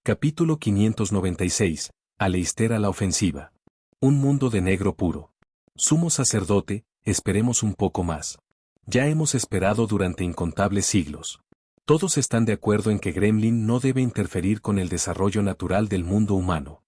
Capítulo 596. Aleister a la ofensiva. Un mundo de negro puro. Sumo sacerdote, esperemos un poco más. Ya hemos esperado durante incontables siglos. Todos están de acuerdo en que Gremlin no debe interferir con el desarrollo natural del mundo humano.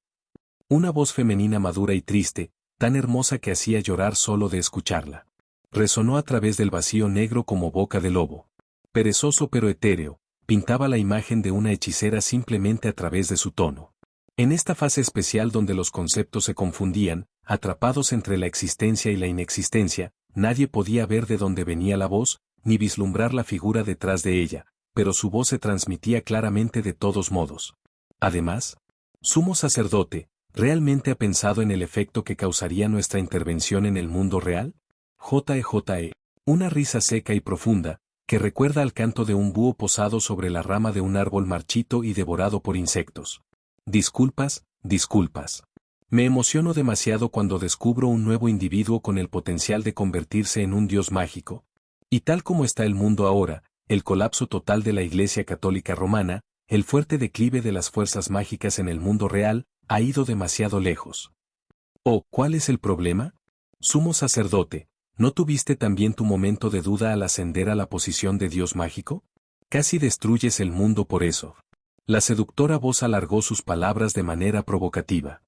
Una voz femenina madura y triste, tan hermosa que hacía llorar solo de escucharla. Resonó a través del vacío negro como boca de lobo. Perezoso pero etéreo, pintaba la imagen de una hechicera simplemente a través de su tono. En esta fase especial donde los conceptos se confundían, atrapados entre la existencia y la inexistencia, nadie podía ver de dónde venía la voz, ni vislumbrar la figura detrás de ella, pero su voz se transmitía claramente de todos modos. Además, sumo sacerdote, ¿realmente ha pensado en el efecto que causaría nuestra intervención en el mundo real? JE. Una risa seca y profunda, que recuerda al canto de un búho posado sobre la rama de un árbol marchito y devorado por insectos. Disculpas. Me emociono demasiado cuando descubro un nuevo individuo con el potencial de convertirse en un dios mágico. Y tal como está el mundo ahora, el colapso total de la Iglesia Católica Romana, el fuerte declive de las fuerzas mágicas en el mundo real, ha ido demasiado lejos. Oh, ¿cuál es el problema? Sumo sacerdote, ¿no tuviste también tu momento de duda al ascender a la posición de dios mágico? Casi destruyes el mundo por eso. La seductora voz alargó sus palabras de manera provocativa.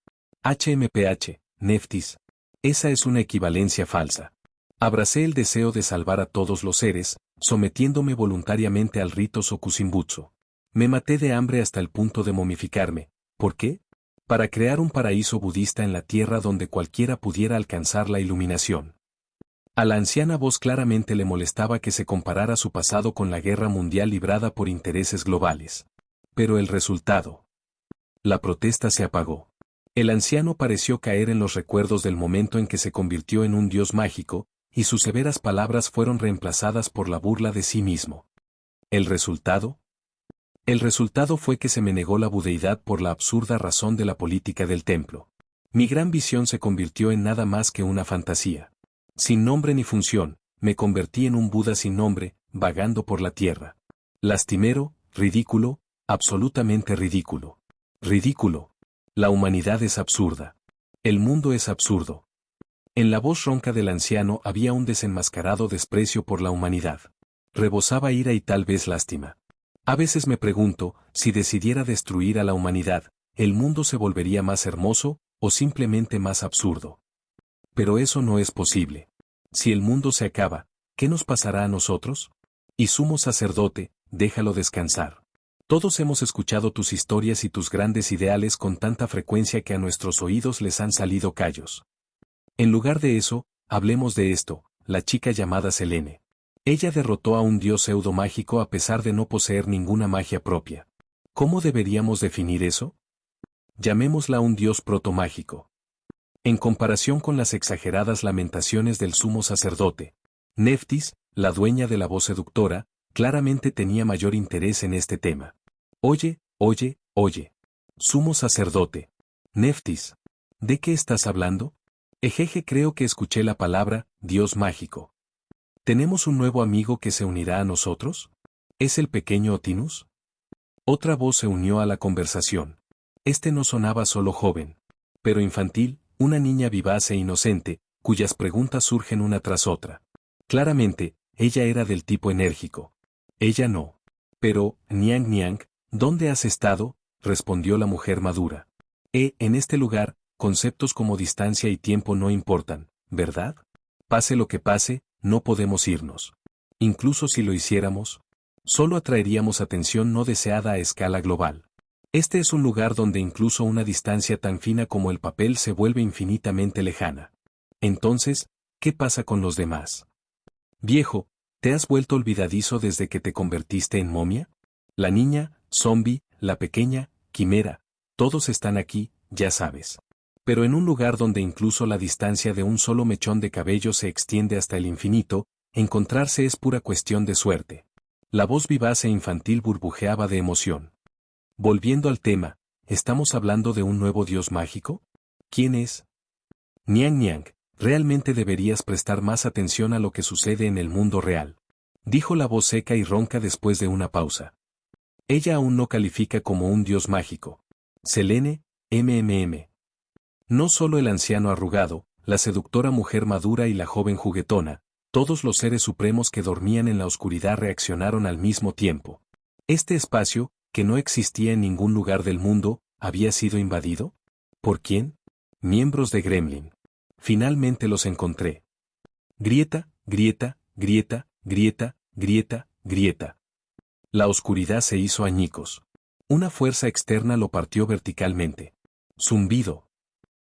HMPH, Neftis. Esa es una equivalencia falsa. Abracé el deseo de salvar a todos los seres, sometiéndome voluntariamente al rito Sokusimbutsu. Me maté de hambre hasta el punto de momificarme. ¿Por qué? Para crear un paraíso budista en la tierra donde cualquiera pudiera alcanzar la iluminación. A la anciana voz claramente le molestaba que se comparara su pasado con la guerra mundial librada por intereses globales. Pero el resultado. La protesta se apagó. El anciano pareció caer en los recuerdos del momento en que se convirtió en un dios mágico, y sus severas palabras fueron reemplazadas por la burla de sí mismo. ¿El resultado? El resultado fue que se me negó la budeidad por la absurda razón de la política del templo. Mi gran visión se convirtió en nada más que una fantasía. Sin nombre ni función, me convertí en un Buda sin nombre, vagando por la tierra. Lastimero, ridículo, absolutamente ridículo. Ridículo. La humanidad es absurda. El mundo es absurdo. En la voz ronca del anciano había un desenmascarado desprecio por la humanidad. Rebosaba ira y tal vez lástima. A veces me pregunto, si decidiera destruir a la humanidad, ¿el mundo se volvería más hermoso, o simplemente más absurdo? Pero eso no es posible. Si el mundo se acaba, ¿qué nos pasará a nosotros? Y sumo sacerdote, déjalo descansar. Todos hemos escuchado tus historias y tus grandes ideales con tanta frecuencia que a nuestros oídos les han salido callos. En lugar de eso, hablemos de esto, la chica llamada Selene. Ella derrotó a un dios pseudo-mágico a pesar de no poseer ninguna magia propia. ¿Cómo deberíamos definir eso? Llamémosla un dios protomágico. En comparación con las exageradas lamentaciones del sumo sacerdote, Neftis, la dueña de la voz seductora, claramente tenía mayor interés en este tema. Oye. Sumo sacerdote. Neftis. ¿De qué estás hablando? Ejeje, creo que escuché la palabra, Dios mágico. ¿Tenemos un nuevo amigo que se unirá a nosotros? ¿Es el pequeño Otinus? Otra voz se unió a la conversación. Este no sonaba solo joven, pero infantil, una niña vivaz e inocente, cuyas preguntas surgen una tras otra. Claramente, ella era del tipo enérgico. Ella no. Pero, Niang, ¿dónde has estado? Respondió la mujer madura. En este lugar, conceptos como distancia y tiempo no importan, ¿verdad? Pase lo que pase, no podemos irnos. Incluso si lo hiciéramos, solo atraeríamos atención no deseada a escala global. Este es un lugar donde incluso una distancia tan fina como el papel se vuelve infinitamente lejana. Entonces, ¿qué pasa con los demás? Viejo, ¿te has vuelto olvidadizo desde que te convertiste en momia? La niña, zombie, la pequeña, quimera, todos están aquí, ya sabes. Pero en un lugar donde incluso la distancia de un solo mechón de cabello se extiende hasta el infinito, encontrarse es pura cuestión de suerte. La voz vivaz e infantil burbujeaba de emoción. Volviendo al tema, ¿estamos hablando de un nuevo dios mágico? ¿Quién es? Niang, realmente deberías prestar más atención a lo que sucede en el mundo real. Dijo la voz seca y ronca después de una pausa. Ella aún no califica como un dios mágico. Selene, MMM. No solo el anciano arrugado, la seductora mujer madura y la joven juguetona, todos los seres supremos que dormían en la oscuridad reaccionaron al mismo tiempo. Este espacio, que no existía en ningún lugar del mundo, ¿había sido invadido? ¿Por quién? Miembros de Gremlin. Finalmente los encontré. Grieta, grieta, grieta, grieta, grieta, grieta. La oscuridad se hizo añicos. Una fuerza externa lo partió verticalmente. Zumbido.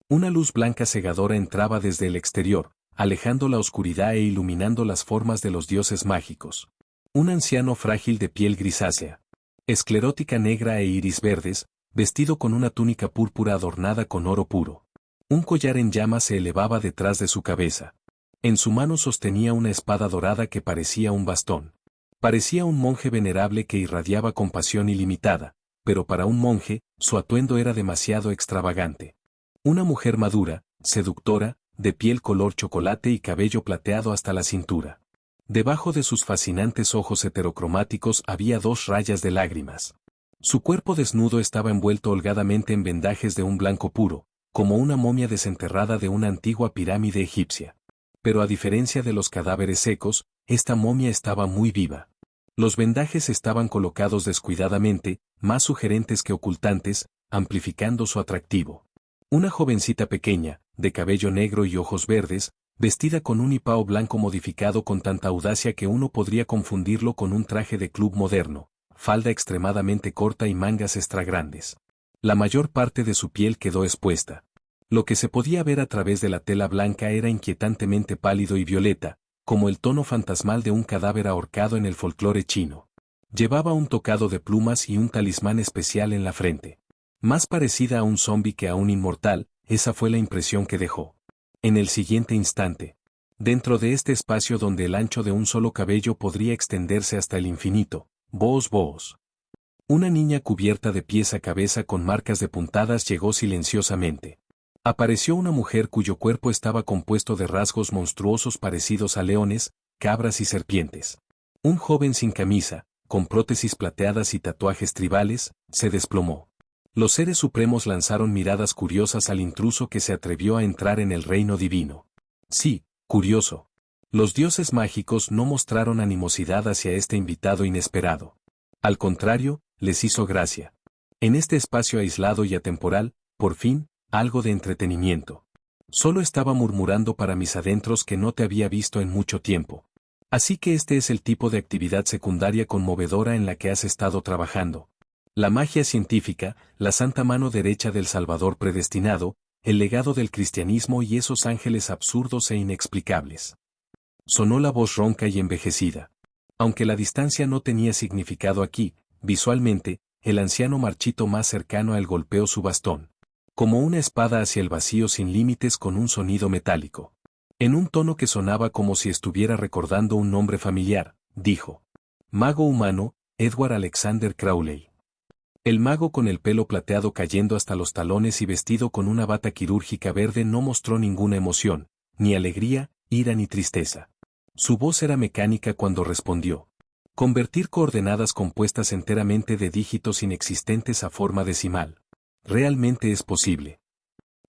Una luz blanca cegadora entraba desde el exterior, alejando la oscuridad e iluminando las formas de los dioses mágicos. Un anciano frágil de piel grisácea, esclerótica negra e iris verdes, vestido con una túnica púrpura adornada con oro puro. Un collar en llamas se elevaba detrás de su cabeza. En su mano sostenía una espada dorada que parecía un bastón. Parecía un monje venerable que irradiaba compasión ilimitada, pero para un monje, su atuendo era demasiado extravagante. Una mujer madura, seductora, de piel color chocolate y cabello plateado hasta la cintura. Debajo de sus fascinantes ojos heterocromáticos había 2 rayas de lágrimas. Su cuerpo desnudo estaba envuelto holgadamente en vendajes de un blanco puro, como una momia desenterrada de una antigua pirámide egipcia. Pero a diferencia de los cadáveres secos, esta momia estaba muy viva. Los vendajes estaban colocados descuidadamente, más sugerentes que ocultantes, amplificando su atractivo. Una jovencita pequeña, de cabello negro y ojos verdes, vestida con un hipao blanco modificado con tanta audacia que uno podría confundirlo con un traje de club moderno, falda extremadamente corta y mangas extra grandes. La mayor parte de su piel quedó expuesta. Lo que se podía ver a través de la tela blanca era inquietantemente pálido y violeta, como el tono fantasmal de un cadáver ahorcado en el folclore chino. Llevaba un tocado de plumas y un talismán especial en la frente. Más parecida a un zombi que a un inmortal, esa fue la impresión que dejó. En el siguiente instante, dentro de este espacio donde el ancho de un solo cabello podría extenderse hasta el infinito, boos boos. Una niña cubierta de pies a cabeza con marcas de puntadas llegó silenciosamente. Apareció una mujer cuyo cuerpo estaba compuesto de rasgos monstruosos parecidos a leones, cabras y serpientes. Un joven sin camisa, con prótesis plateadas y tatuajes tribales, se desplomó. Los seres supremos lanzaron miradas curiosas al intruso que se atrevió a entrar en el reino divino. Sí, curioso. Los dioses mágicos no mostraron animosidad hacia este invitado inesperado. Al contrario, les hizo gracia. En este espacio aislado y atemporal, por fin, algo de entretenimiento. Solo estaba murmurando para mis adentros que no te había visto en mucho tiempo. Así que este es el tipo de actividad secundaria conmovedora en la que has estado trabajando. La magia científica, la santa mano derecha del Salvador predestinado, el legado del cristianismo y esos ángeles absurdos e inexplicables. Sonó la voz ronca y envejecida. Aunque la distancia no tenía significado aquí, visualmente, el anciano marchito más cercano a él golpeó su bastón. Como una espada hacia el vacío sin límites con un sonido metálico. En un tono que sonaba como si estuviera recordando un nombre familiar, dijo. Mago humano, Edward Alexander Crowley. El mago con el pelo plateado cayendo hasta los talones y vestido con una bata quirúrgica verde no mostró ninguna emoción, ni alegría, ira ni tristeza. Su voz era mecánica cuando respondió. Convertir coordenadas compuestas enteramente de dígitos inexistentes a forma decimal. Realmente es posible.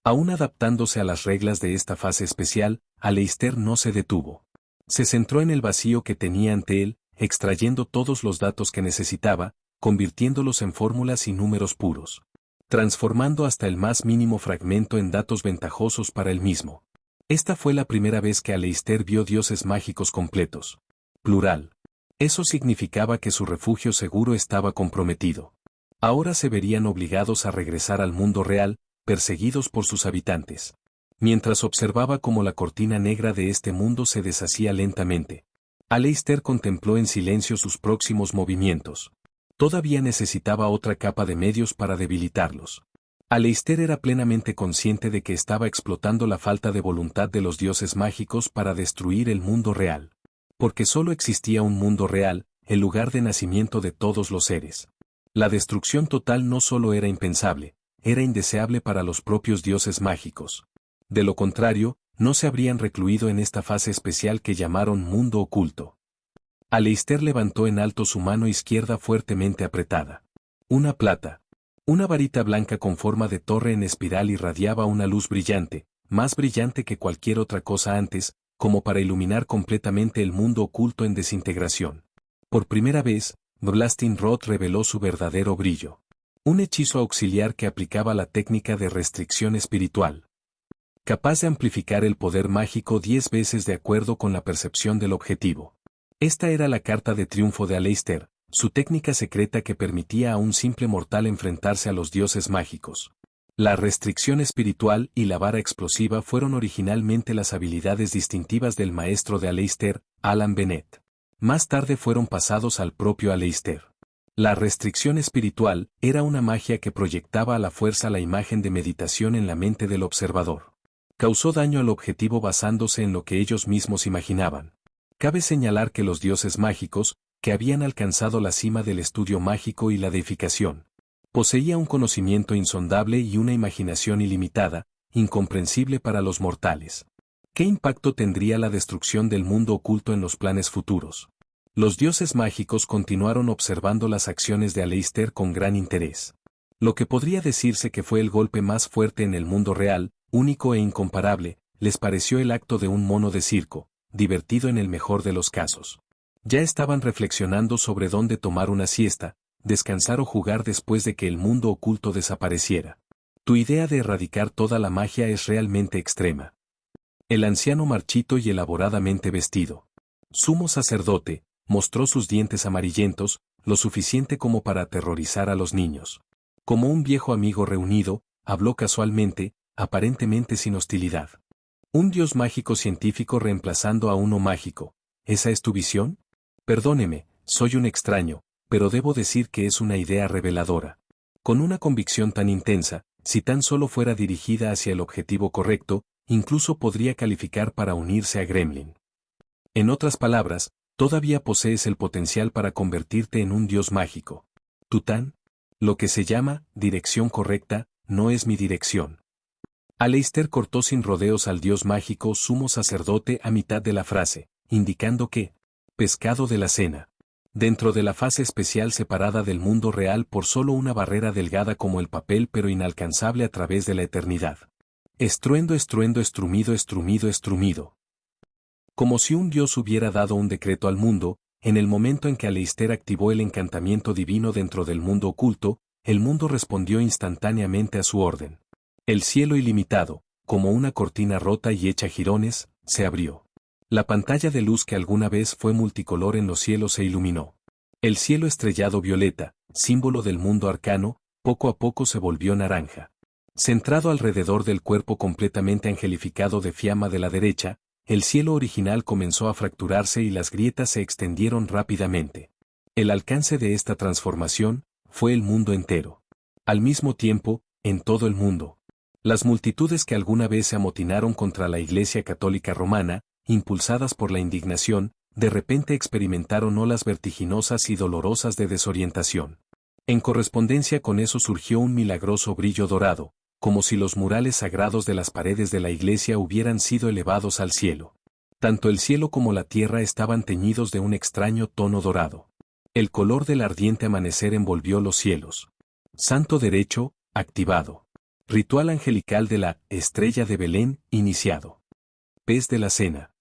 Aún adaptándose a las reglas de esta fase especial, Aleister no se detuvo. Se centró en el vacío que tenía ante él, extrayendo todos los datos que necesitaba, convirtiéndolos en fórmulas y números puros. Transformando hasta el más mínimo fragmento en datos ventajosos para él mismo. Esta fue la primera vez que Aleister vio dioses mágicos completos. Plural. Eso significaba que su refugio seguro estaba comprometido. Ahora se verían obligados a regresar al mundo real, perseguidos por sus habitantes. Mientras observaba cómo la cortina negra de este mundo se deshacía lentamente, Aleister contempló en silencio sus próximos movimientos. Todavía necesitaba otra capa de medios para debilitarlos. Aleister era plenamente consciente de que estaba explotando la falta de voluntad de los dioses mágicos para destruir el mundo real. Porque solo existía un mundo real, el lugar de nacimiento de todos los seres. La destrucción total no solo era impensable, era indeseable para los propios dioses mágicos. De lo contrario, no se habrían recluido en esta fase especial que llamaron mundo oculto. Aleister levantó en alto su mano izquierda fuertemente apretada. Una plata. Una varita blanca con forma de torre en espiral irradiaba una luz brillante, más brillante que cualquier otra cosa antes, como para iluminar completamente el mundo oculto en desintegración. Por primera vez, Blasting Rod reveló su verdadero brillo. Un hechizo auxiliar que aplicaba la técnica de restricción espiritual, capaz de amplificar el poder mágico 10 veces de acuerdo con la percepción del objetivo. Esta era la carta de triunfo de Aleister, su técnica secreta que permitía a un simple mortal enfrentarse a los dioses mágicos. La restricción espiritual y la vara explosiva fueron originalmente las habilidades distintivas del maestro de Aleister, Alan Bennett. Más tarde fueron pasados al propio Aleister. La restricción espiritual era una magia que proyectaba a la fuerza la imagen de meditación en la mente del observador. Causó daño al objetivo basándose en lo que ellos mismos imaginaban. Cabe señalar que los dioses mágicos, que habían alcanzado la cima del estudio mágico y la deificación, poseía un conocimiento insondable y una imaginación ilimitada, incomprensible para los mortales. ¿Qué impacto tendría la destrucción del mundo oculto en los planes futuros? Los dioses mágicos continuaron observando las acciones de Aleister con gran interés. Lo que podría decirse que fue el golpe más fuerte en el mundo real, único e incomparable, les pareció el acto de un mono de circo, divertido en el mejor de los casos. Ya estaban reflexionando sobre dónde tomar una siesta, descansar o jugar después de que el mundo oculto desapareciera. Tu idea de erradicar toda la magia es realmente extrema. El anciano marchito y elaboradamente vestido, sumo sacerdote, mostró sus dientes amarillentos, lo suficiente como para aterrorizar a los niños. Como un viejo amigo reunido, habló casualmente, aparentemente sin hostilidad. Un dios mágico científico reemplazando a uno mágico. ¿Esa es tu visión? Perdóneme, soy un extraño, pero debo decir que es una idea reveladora. Con una convicción tan intensa, si tan solo fuera dirigida hacia el objetivo correcto, incluso podría calificar para unirse a Gremlin. En otras palabras, todavía posees el potencial para convertirte en un dios mágico. Tután, lo que se llama dirección correcta, no es mi dirección. Aleister cortó sin rodeos al dios mágico sumo sacerdote a mitad de la frase, indicando que, pescado de la cena, dentro de la fase especial separada del mundo real por solo una barrera delgada como el papel pero inalcanzable a través de la eternidad. Estruendo, estruendo, estrumido, estrumido, estrumido. Como si un dios hubiera dado un decreto al mundo, en el momento en que Aleister activó el encantamiento divino dentro del mundo oculto, el mundo respondió instantáneamente a su orden. El cielo ilimitado, como una cortina rota y hecha jirones, se abrió. La pantalla de luz que alguna vez fue multicolor en los cielos se iluminó. El cielo estrellado violeta, símbolo del mundo arcano, poco a poco se volvió naranja. Centrado alrededor del cuerpo completamente angelificado de Fiamma de la derecha, el cielo original comenzó a fracturarse y las grietas se extendieron rápidamente. El alcance de esta transformación fue el mundo entero. Al mismo tiempo, en todo el mundo. Las multitudes que alguna vez se amotinaron contra la Iglesia Católica Romana, impulsadas por la indignación, de repente experimentaron olas vertiginosas y dolorosas de desorientación. En correspondencia con eso surgió un milagroso brillo dorado, como si los murales sagrados de las paredes de la iglesia hubieran sido elevados al cielo. Tanto el cielo como la tierra estaban teñidos de un extraño tono dorado. El color del ardiente amanecer envolvió los cielos. Santo derecho, activado. Ritual angelical de la estrella de Belén, iniciado. Pez de la cena.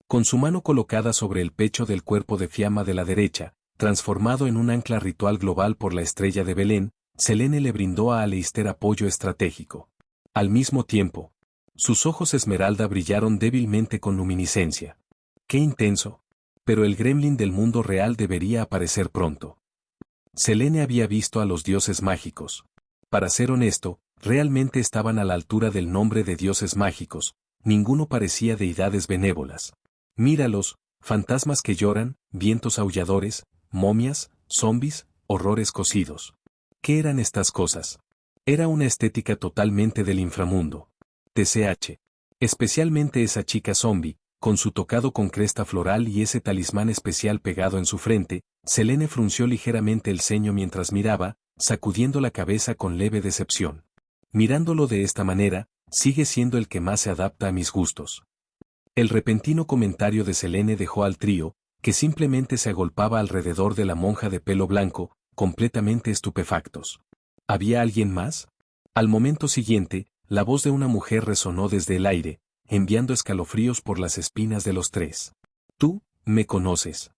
Con su mano colocada sobre el pecho del cuerpo de Fiamma de la derecha, transformado en un ancla ritual global por la estrella de Belén, Selene le brindó a Aleister apoyo estratégico. Al mismo tiempo, sus ojos esmeralda brillaron débilmente con luminiscencia. ¡Qué intenso! Pero el gremlin del mundo real debería aparecer pronto. Selene había visto a los dioses mágicos. Para ser honesto, realmente estaban a la altura del nombre de dioses mágicos, ninguno parecía deidades benévolas. Míralos, fantasmas que lloran, vientos aulladores, momias, zombis, horrores cocidos. ¿Qué eran estas cosas? Era una estética totalmente del inframundo. TCH. Especialmente esa chica zombie, con su tocado con cresta floral y ese talismán especial pegado en su frente, Selene frunció ligeramente el ceño mientras miraba, sacudiendo la cabeza con leve decepción. Mirándolo de esta manera, sigue siendo el que más se adapta a mis gustos. El repentino comentario de Selene dejó al trío, que simplemente se agolpaba alrededor de la monja de pelo blanco, completamente estupefactos. ¿Había alguien más? Al momento siguiente, la voz de una mujer resonó desde el aire, enviando escalofríos por las espinas de los tres. Tú, me conoces.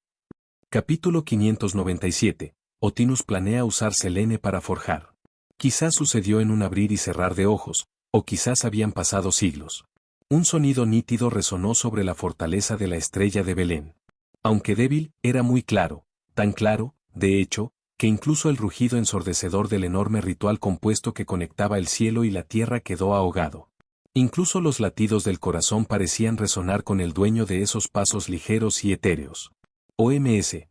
Capítulo 597. Otinus planea usar Selene para forjar. Quizás sucedió en un abrir y cerrar de ojos, o quizás habían pasado siglos. Un sonido nítido resonó sobre la fortaleza de la estrella de Belén. Aunque débil, era muy claro, tan claro, de hecho, que incluso el rugido ensordecedor del enorme ritual compuesto que conectaba el cielo y la tierra quedó ahogado. Incluso los latidos del corazón parecían resonar con el dueño de esos pasos ligeros y etéreos. OMS.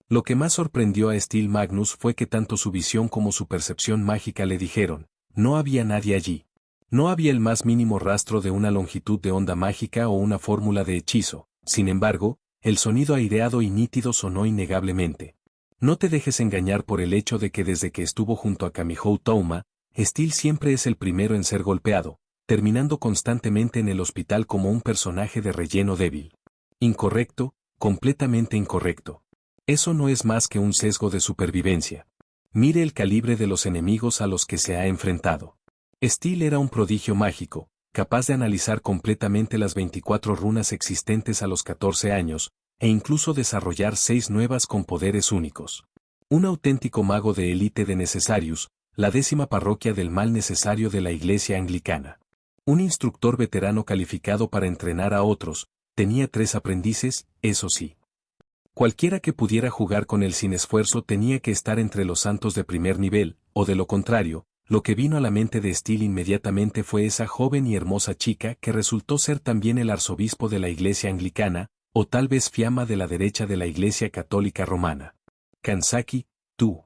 Lo que más sorprendió a Steel Magnus fue que tanto su visión como su percepción mágica le dijeron, no había nadie allí. No había el más mínimo rastro de una longitud de onda mágica o una fórmula de hechizo. Sin embargo, el sonido aireado y nítido sonó innegablemente. No te dejes engañar por el hecho de que desde que estuvo junto a Kamihou Touma, Steel siempre es el primero en ser golpeado, terminando constantemente en el hospital como un personaje de relleno débil. Incorrecto, completamente incorrecto. Eso no es más que un sesgo de supervivencia. Mire el calibre de los enemigos a los que se ha enfrentado. Steel era un prodigio mágico, capaz de analizar completamente las 24 runas existentes a los 14 años, e incluso desarrollar 6 nuevas con poderes únicos. Un auténtico mago de élite de Necesarius, la 10ª parroquia del mal necesario de la Iglesia Anglicana. Un instructor veterano calificado para entrenar a otros, tenía 3 aprendices, eso sí. Cualquiera que pudiera jugar con él sin esfuerzo tenía que estar entre los santos de primer nivel, o de lo contrario, lo que vino a la mente de Steel inmediatamente fue esa joven y hermosa chica que resultó ser también el arzobispo de la Iglesia Anglicana, o tal vez fiamma de la derecha de la Iglesia Católica Romana. Kanzaki, tú.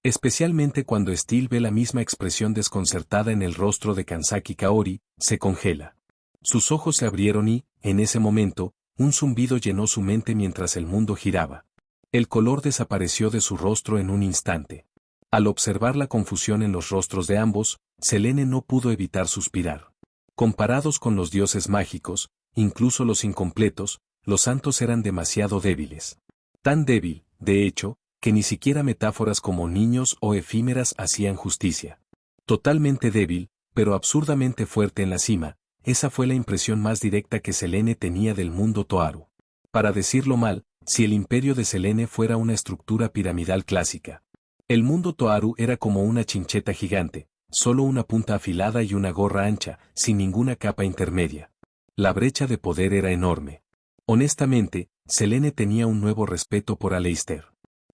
Especialmente cuando Steel ve la misma expresión desconcertada en el rostro de Kanzaki Kaori, se congela. Sus ojos se abrieron y, en ese momento, un zumbido llenó su mente mientras el mundo giraba. El color desapareció de su rostro en un instante. Al observar la confusión en los rostros de ambos, Selene no pudo evitar suspirar. Comparados con los dioses mágicos, incluso los incompletos, los santos eran demasiado débiles. Tan débil, de hecho, que ni siquiera metáforas como niños o efímeras hacían justicia. Totalmente débil, pero absurdamente fuerte en la cima, esa fue la impresión más directa que Selene tenía del mundo Toaru. Para decirlo mal, si el imperio de Selene fuera una estructura piramidal clásica. El mundo Toaru era como una chincheta gigante, solo una punta afilada y una gorra ancha, sin ninguna capa intermedia. La brecha de poder era enorme. Honestamente, Selene tenía un nuevo respeto por Aleister.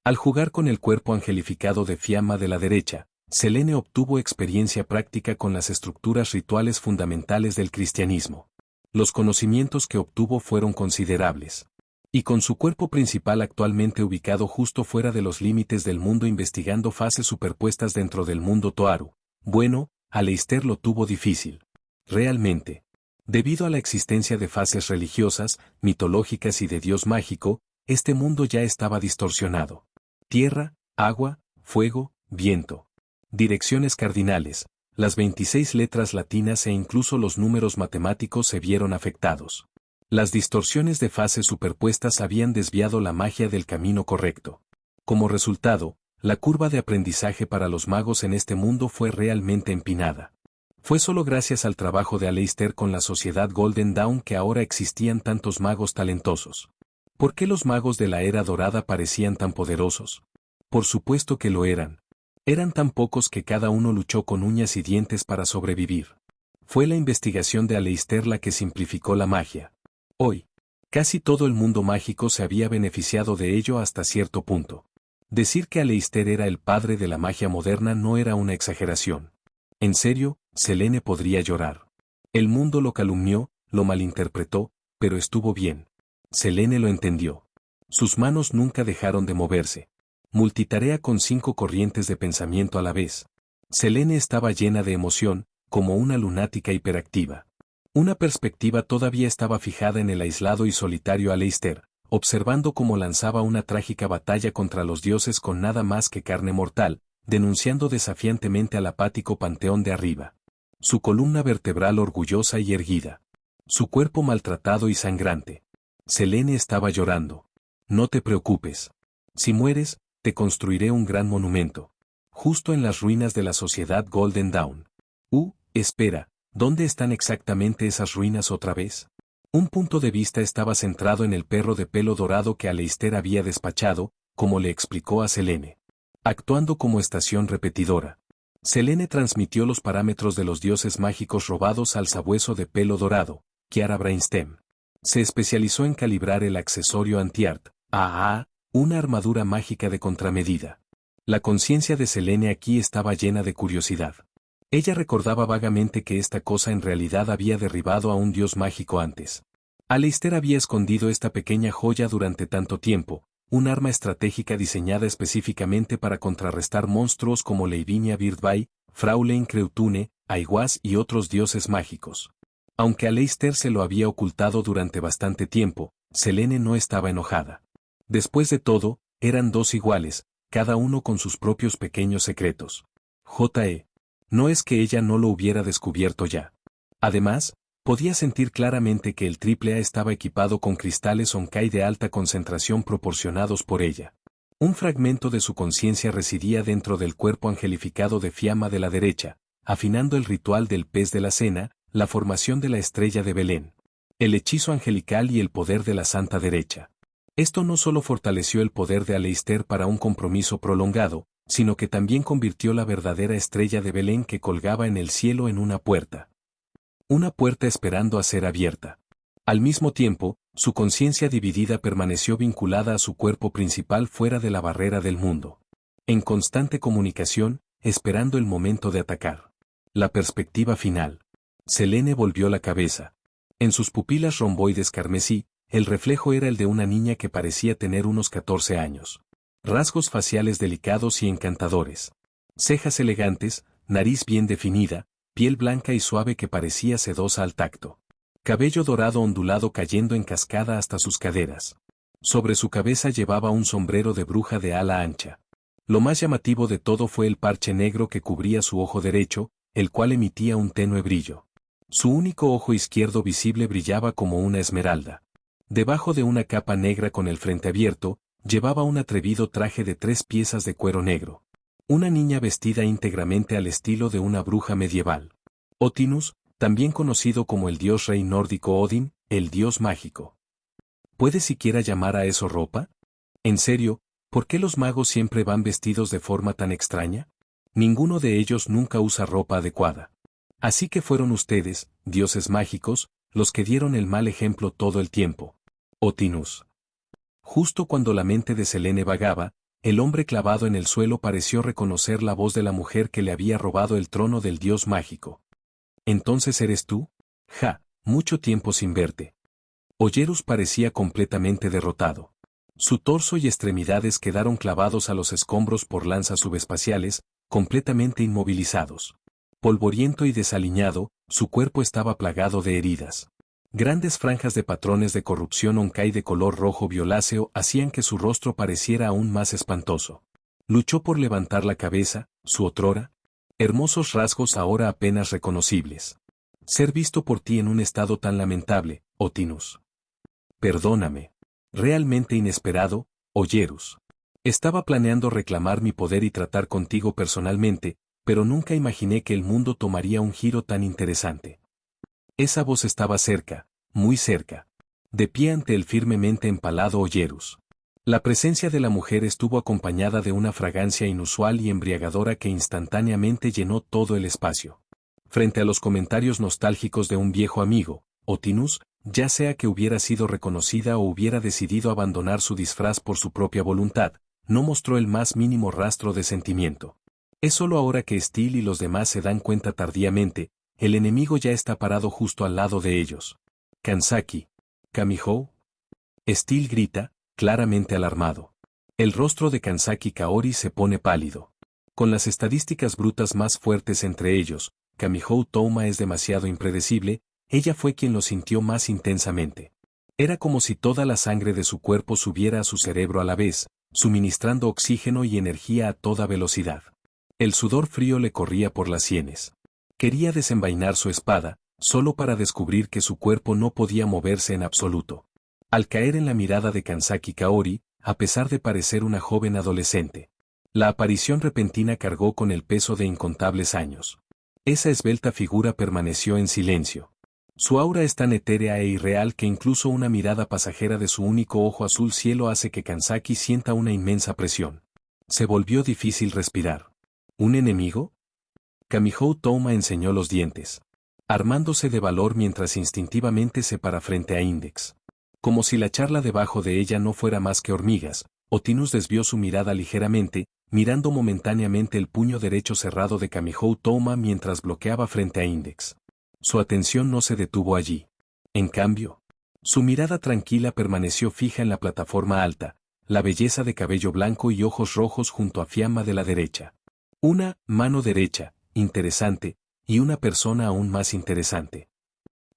Al jugar con el cuerpo angelificado de Fiamma de la derecha, Selene obtuvo experiencia práctica con las estructuras rituales fundamentales del cristianismo. Los conocimientos que obtuvo fueron considerables. Y con su cuerpo principal actualmente ubicado justo fuera de los límites del mundo investigando fases superpuestas dentro del mundo Toaru, bueno, Aleister lo tuvo difícil. Realmente. Debido a la existencia de fases religiosas, mitológicas y de Dios mágico, este mundo ya estaba distorsionado. Tierra, agua, fuego, viento. Direcciones cardinales, las 26 letras latinas e incluso los números matemáticos se vieron afectados. Las distorsiones de fases superpuestas habían desviado la magia del camino correcto. Como resultado, la curva de aprendizaje para los magos en este mundo fue realmente empinada. Fue solo gracias al trabajo de Aleister con la sociedad Golden Dawn que ahora existían tantos magos talentosos. ¿Por qué los magos de la Era Dorada parecían tan poderosos? Por supuesto que lo eran. Eran tan pocos que cada uno luchó con uñas y dientes para sobrevivir. Fue la investigación de Aleister la que simplificó la magia. Hoy, casi todo el mundo mágico se había beneficiado de ello hasta cierto punto. Decir que Aleister era el padre de la magia moderna no era una exageración. En serio, Selene podría llorar. El mundo lo calumnió, lo malinterpretó, pero estuvo bien. Selene lo entendió. Sus manos nunca dejaron de moverse. Multitarea con 5 corrientes de pensamiento a la vez. Selene estaba llena de emoción, como una lunática hiperactiva. Una perspectiva todavía estaba fijada en el aislado y solitario Aleister, observando cómo lanzaba una trágica batalla contra los dioses con nada más que carne mortal, denunciando desafiantemente al apático panteón de arriba. Su columna vertebral orgullosa y erguida. Su cuerpo maltratado y sangrante. Selene estaba llorando. No te preocupes. Si mueres, te construiré un gran monumento. Justo en las ruinas de la sociedad Golden Dawn. Espera, ¿dónde están exactamente esas ruinas otra vez? Un punto de vista estaba centrado en el perro de pelo dorado que Aleister había despachado, como le explicó a Selene. Actuando como estación repetidora. Selene transmitió los parámetros de los dioses mágicos robados al sabueso de pelo dorado, Kiara Brainstem. Se especializó en calibrar el accesorio anti-art, una armadura mágica de contramedida. La conciencia de Selene aquí estaba llena de curiosidad. Ella recordaba vagamente que esta cosa en realidad había derribado a un dios mágico antes. Aleister había escondido esta pequeña joya durante tanto tiempo, un arma estratégica diseñada específicamente para contrarrestar monstruos como Lavinia Birdbay, Fraulein Creutune, Aiwass y otros dioses mágicos. Aunque Aleister se lo había ocultado durante bastante tiempo, Selene no estaba enojada. Después de todo, eran dos iguales, cada uno con sus propios pequeños secretos. No es que ella no lo hubiera descubierto ya. Además, podía sentir claramente que el AAA estaba equipado con cristales Onkai de alta concentración proporcionados por ella. Un fragmento de su conciencia residía dentro del cuerpo angelificado de Fiamma de la derecha, afinando el ritual del pez de la cena, la formación de la estrella de Belén, el hechizo angelical y el poder de la santa derecha. Esto no solo fortaleció el poder de Aleister para un compromiso prolongado, sino que también convirtió la verdadera estrella de Belén que colgaba en el cielo en una puerta. Una puerta esperando a ser abierta. Al mismo tiempo, su conciencia dividida permaneció vinculada a su cuerpo principal fuera de la barrera del mundo. En constante comunicación, esperando el momento de atacar. La perspectiva final. Selene volvió la cabeza. En sus pupilas romboides carmesí, el reflejo era el de una niña que parecía tener unos 14 años. Rasgos faciales delicados y encantadores. Cejas elegantes, nariz bien definida, piel blanca y suave que parecía sedosa al tacto. Cabello dorado ondulado cayendo en cascada hasta sus caderas. Sobre su cabeza llevaba un sombrero de bruja de ala ancha. Lo más llamativo de todo fue el parche negro que cubría su ojo derecho, el cual emitía un tenue brillo. Su único ojo izquierdo visible brillaba como una esmeralda. Debajo de una capa negra con el frente abierto, llevaba un atrevido traje de 3 piezas de cuero negro. Una niña vestida íntegramente al estilo de una bruja medieval. Otinus, también conocido como el dios rey nórdico Odin, el dios mágico. ¿Puede siquiera llamar a eso ropa? En serio, ¿por qué los magos siempre van vestidos de forma tan extraña? Ninguno de ellos nunca usa ropa adecuada. Así que fueron ustedes, dioses mágicos, los que dieron el mal ejemplo todo el tiempo. Otinus. Justo cuando la mente de Selene vagaba, el hombre clavado en el suelo pareció reconocer la voz de la mujer que le había robado el trono del dios mágico. ¿Entonces eres tú? Mucho tiempo sin verte. Oyerus parecía completamente derrotado. Su torso y extremidades quedaron clavados a los escombros por lanzas subespaciales, completamente inmovilizados. Polvoriento y desaliñado, su cuerpo estaba plagado de heridas. Grandes franjas de patrones de corrupción Onkai de color rojo violáceo hacían que su rostro pareciera aún más espantoso. Luchó por levantar la cabeza, su otrora. Hermosos rasgos ahora apenas reconocibles. Ser visto por ti en un estado tan lamentable, Otinus. Perdóname. Realmente inesperado, Oyerus. Estaba planeando reclamar mi poder y tratar contigo personalmente, pero nunca imaginé que el mundo tomaría un giro tan interesante. Esa voz estaba cerca, muy cerca. De pie ante el firmemente empalado Oyerus. La presencia de la mujer estuvo acompañada de una fragancia inusual y embriagadora que instantáneamente llenó todo el espacio. Frente a los comentarios nostálgicos de un viejo amigo, Otinus, ya sea que hubiera sido reconocida o hubiera decidido abandonar su disfraz por su propia voluntad, no mostró el más mínimo rastro de sentimiento. Es solo ahora que Steel y los demás se dan cuenta tardíamente, el enemigo ya está parado justo al lado de ellos. Kansaki. Kamihou. Steel grita, claramente alarmado. El rostro de Kansaki Kaori se pone pálido. Con las estadísticas brutas más fuertes entre ellos, Kamihou Touma es demasiado impredecible, ella fue quien lo sintió más intensamente. Era como si toda la sangre de su cuerpo subiera a su cerebro a la vez, suministrando oxígeno y energía a toda velocidad. El sudor frío le corría por las sienes. Quería desenvainar su espada, solo para descubrir que su cuerpo no podía moverse en absoluto. Al caer en la mirada de Kansaki Kaori, a pesar de parecer una joven adolescente. La aparición repentina cargó con el peso de incontables años. Esa esbelta figura permaneció en silencio. Su aura es tan etérea e irreal que incluso una mirada pasajera de su único ojo azul cielo hace que Kanzaki sienta una inmensa presión. Se volvió difícil respirar. ¿Un enemigo? Kamihou Touma enseñó los dientes, armándose de valor mientras instintivamente se para frente a Index. Como si la charla debajo de ella no fuera más que hormigas, Otinus desvió su mirada ligeramente, mirando momentáneamente el puño derecho cerrado de Kamihou Touma mientras bloqueaba frente a Index. Su atención no se detuvo allí. En cambio, su mirada tranquila permaneció fija en la plataforma alta, la belleza de cabello blanco y ojos rojos junto a Fiamma de la derecha. Una mano derecha, interesante, y una persona aún más interesante.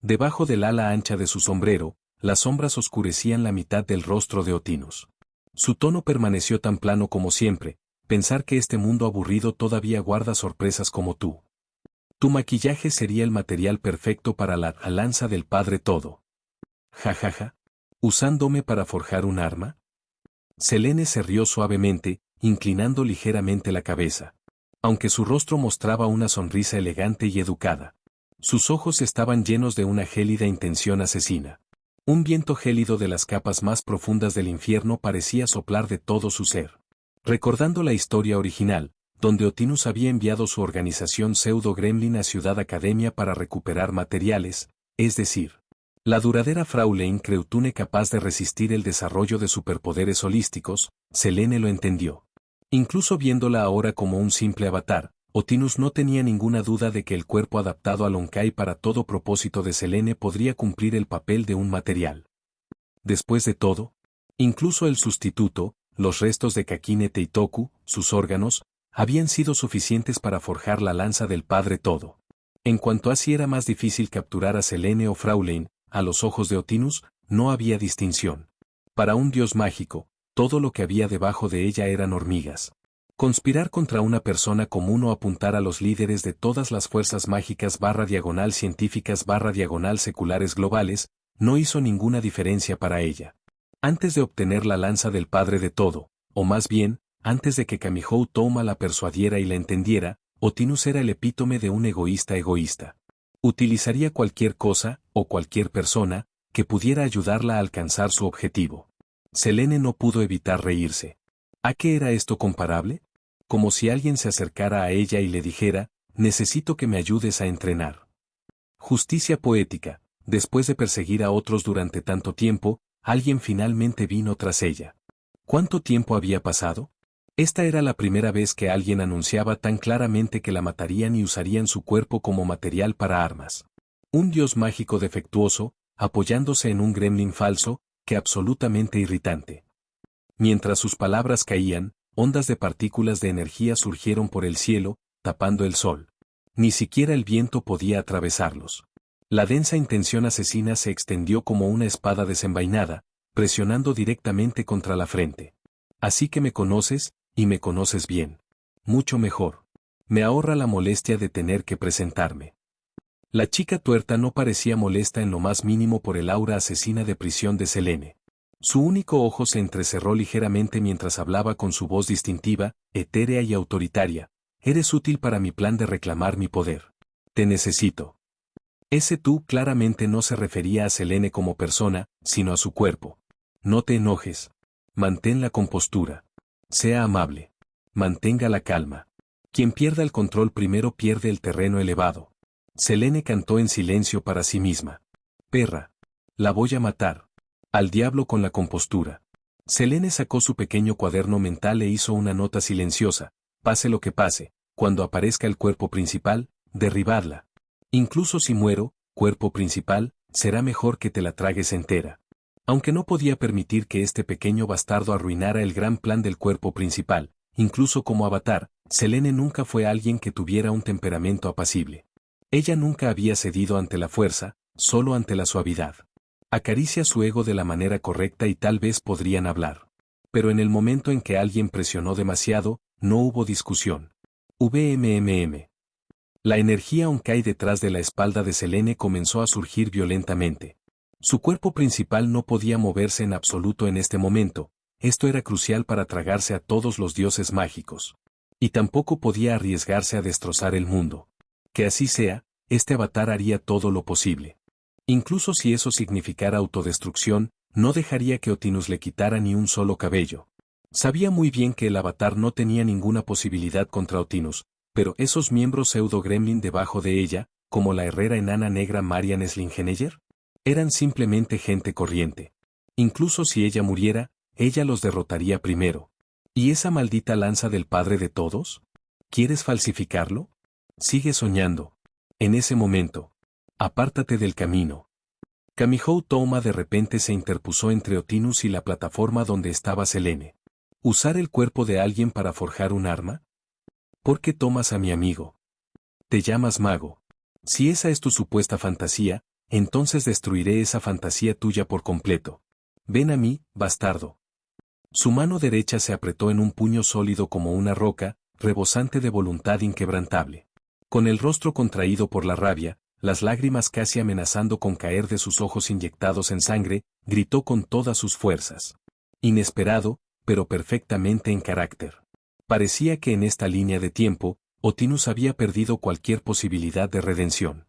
Debajo del ala ancha de su sombrero, las sombras oscurecían la mitad del rostro de Otinus. Su tono permaneció tan plano como siempre, pensar que este mundo aburrido todavía guarda sorpresas como tú. Tu maquillaje sería el material perfecto para la lanza del Padre Todo. Jajaja. ¿Usándome para forjar un arma? Selene se rió suavemente, inclinando ligeramente la cabeza. Aunque su rostro mostraba una sonrisa elegante y educada. Sus ojos estaban llenos de una gélida intención asesina. Un viento gélido de las capas más profundas del infierno parecía soplar de todo su ser. Recordando la historia original, donde Otinus había enviado su organización Pseudo-Gremlin a Ciudad Academia para recuperar materiales, es decir, la duradera Fraulein Creutune capaz de resistir el desarrollo de superpoderes holísticos, Selene lo entendió. Incluso viéndola ahora como un simple avatar, Otinus no tenía ninguna duda de que el cuerpo adaptado a Lonkai para todo propósito de Selene podría cumplir el papel de un material. Después de todo, incluso el sustituto, los restos de Kakine Teitoku, sus órganos, habían sido suficientes para forjar la lanza del Padre Todo. En cuanto a si era más difícil capturar a Selene o Fraulein, a los ojos de Otinus, no había distinción. Para un dios mágico, todo lo que había debajo de ella eran hormigas. Conspirar contra una persona común o apuntar a los líderes de todas las fuerzas mágicas / científicas / seculares globales, no hizo ninguna diferencia para ella. Antes de obtener la lanza del Padre de Todo, o más bien, antes de que Kamihou Touma la persuadiera y la entendiera, Otinus era el epítome de un egoísta. Utilizaría cualquier cosa, o cualquier persona, que pudiera ayudarla a alcanzar su objetivo. Selene no pudo evitar reírse. ¿A qué era esto comparable? Como si alguien se acercara a ella y le dijera, necesito que me ayudes a entrenar. Justicia poética, después de perseguir a otros durante tanto tiempo, alguien finalmente vino tras ella. ¿Cuánto tiempo había pasado? Esta era la primera vez que alguien anunciaba tan claramente que la matarían y usarían su cuerpo como material para armas. Un dios mágico defectuoso, apoyándose en un gremlin falso, que absolutamente irritante. Mientras sus palabras caían, ondas de partículas de energía surgieron por el cielo, tapando el sol. Ni siquiera el viento podía atravesarlos. La densa intención asesina se extendió como una espada desenvainada, presionando directamente contra la frente. Así que me conoces, y me conoces bien. Mucho mejor. Me ahorra la molestia de tener que presentarme. La chica tuerta no parecía molesta en lo más mínimo por el aura asesina de prisión de Selene. Su único ojo se entrecerró ligeramente mientras hablaba con su voz distintiva, etérea y autoritaria. Eres útil para mi plan de reclamar mi poder. Te necesito. Ese tú claramente no se refería a Selene como persona, sino a su cuerpo. No te enojes. Mantén la compostura. Sea amable. Mantenga la calma. Quien pierda el control primero pierde el terreno elevado. Selene cantó en silencio para sí misma. Perra. La voy a matar. Al diablo con la compostura. Selene sacó su pequeño cuaderno mental e hizo una nota silenciosa. Pase lo que pase, cuando aparezca el cuerpo principal, derribadla. Incluso si muero, cuerpo principal, será mejor que te la tragues entera. Aunque no podía permitir que este pequeño bastardo arruinara el gran plan del cuerpo principal, incluso como avatar, Selene nunca fue alguien que tuviera un temperamento apacible. Ella nunca había cedido ante la fuerza, solo ante la suavidad. Acaricia su ego de la manera correcta y tal vez podrían hablar. Pero en el momento en que alguien presionó demasiado, no hubo discusión. VMMM. La energía Honkai detrás de la espalda de Selene comenzó a surgir violentamente. Su cuerpo principal no podía moverse en absoluto en este momento, esto era crucial para tragarse a todos los dioses mágicos. Y tampoco podía arriesgarse a destrozar el mundo. Que así sea, este avatar haría todo lo posible. Incluso si eso significara autodestrucción, no dejaría que Otinus le quitara ni un solo cabello. Sabía muy bien que el avatar no tenía ninguna posibilidad contra Otinus, pero esos miembros pseudo-gremlin debajo de ella, como la herrera enana negra Marian Slingeneyer, eran simplemente gente corriente. Incluso si ella muriera, ella los derrotaría primero. ¿Y esa maldita lanza del padre de todos? ¿Quieres falsificarlo? Sigue soñando. En ese momento. Apártate del camino. Kamihou Touma de repente se interpuso entre Otinus y la plataforma donde estaba Selene. ¿Usar el cuerpo de alguien para forjar un arma? ¿Por qué tomas a mi amigo? Te llamas mago. Si esa es tu supuesta fantasía, entonces destruiré esa fantasía tuya por completo. Ven a mí, bastardo. Su mano derecha se apretó en un puño sólido como una roca, rebosante de voluntad inquebrantable. Con el rostro contraído por la rabia, las lágrimas casi amenazando con caer de sus ojos inyectados en sangre, gritó con todas sus fuerzas. Inesperado, pero perfectamente en carácter. Parecía que en esta línea de tiempo, Otinus había perdido cualquier posibilidad de redención.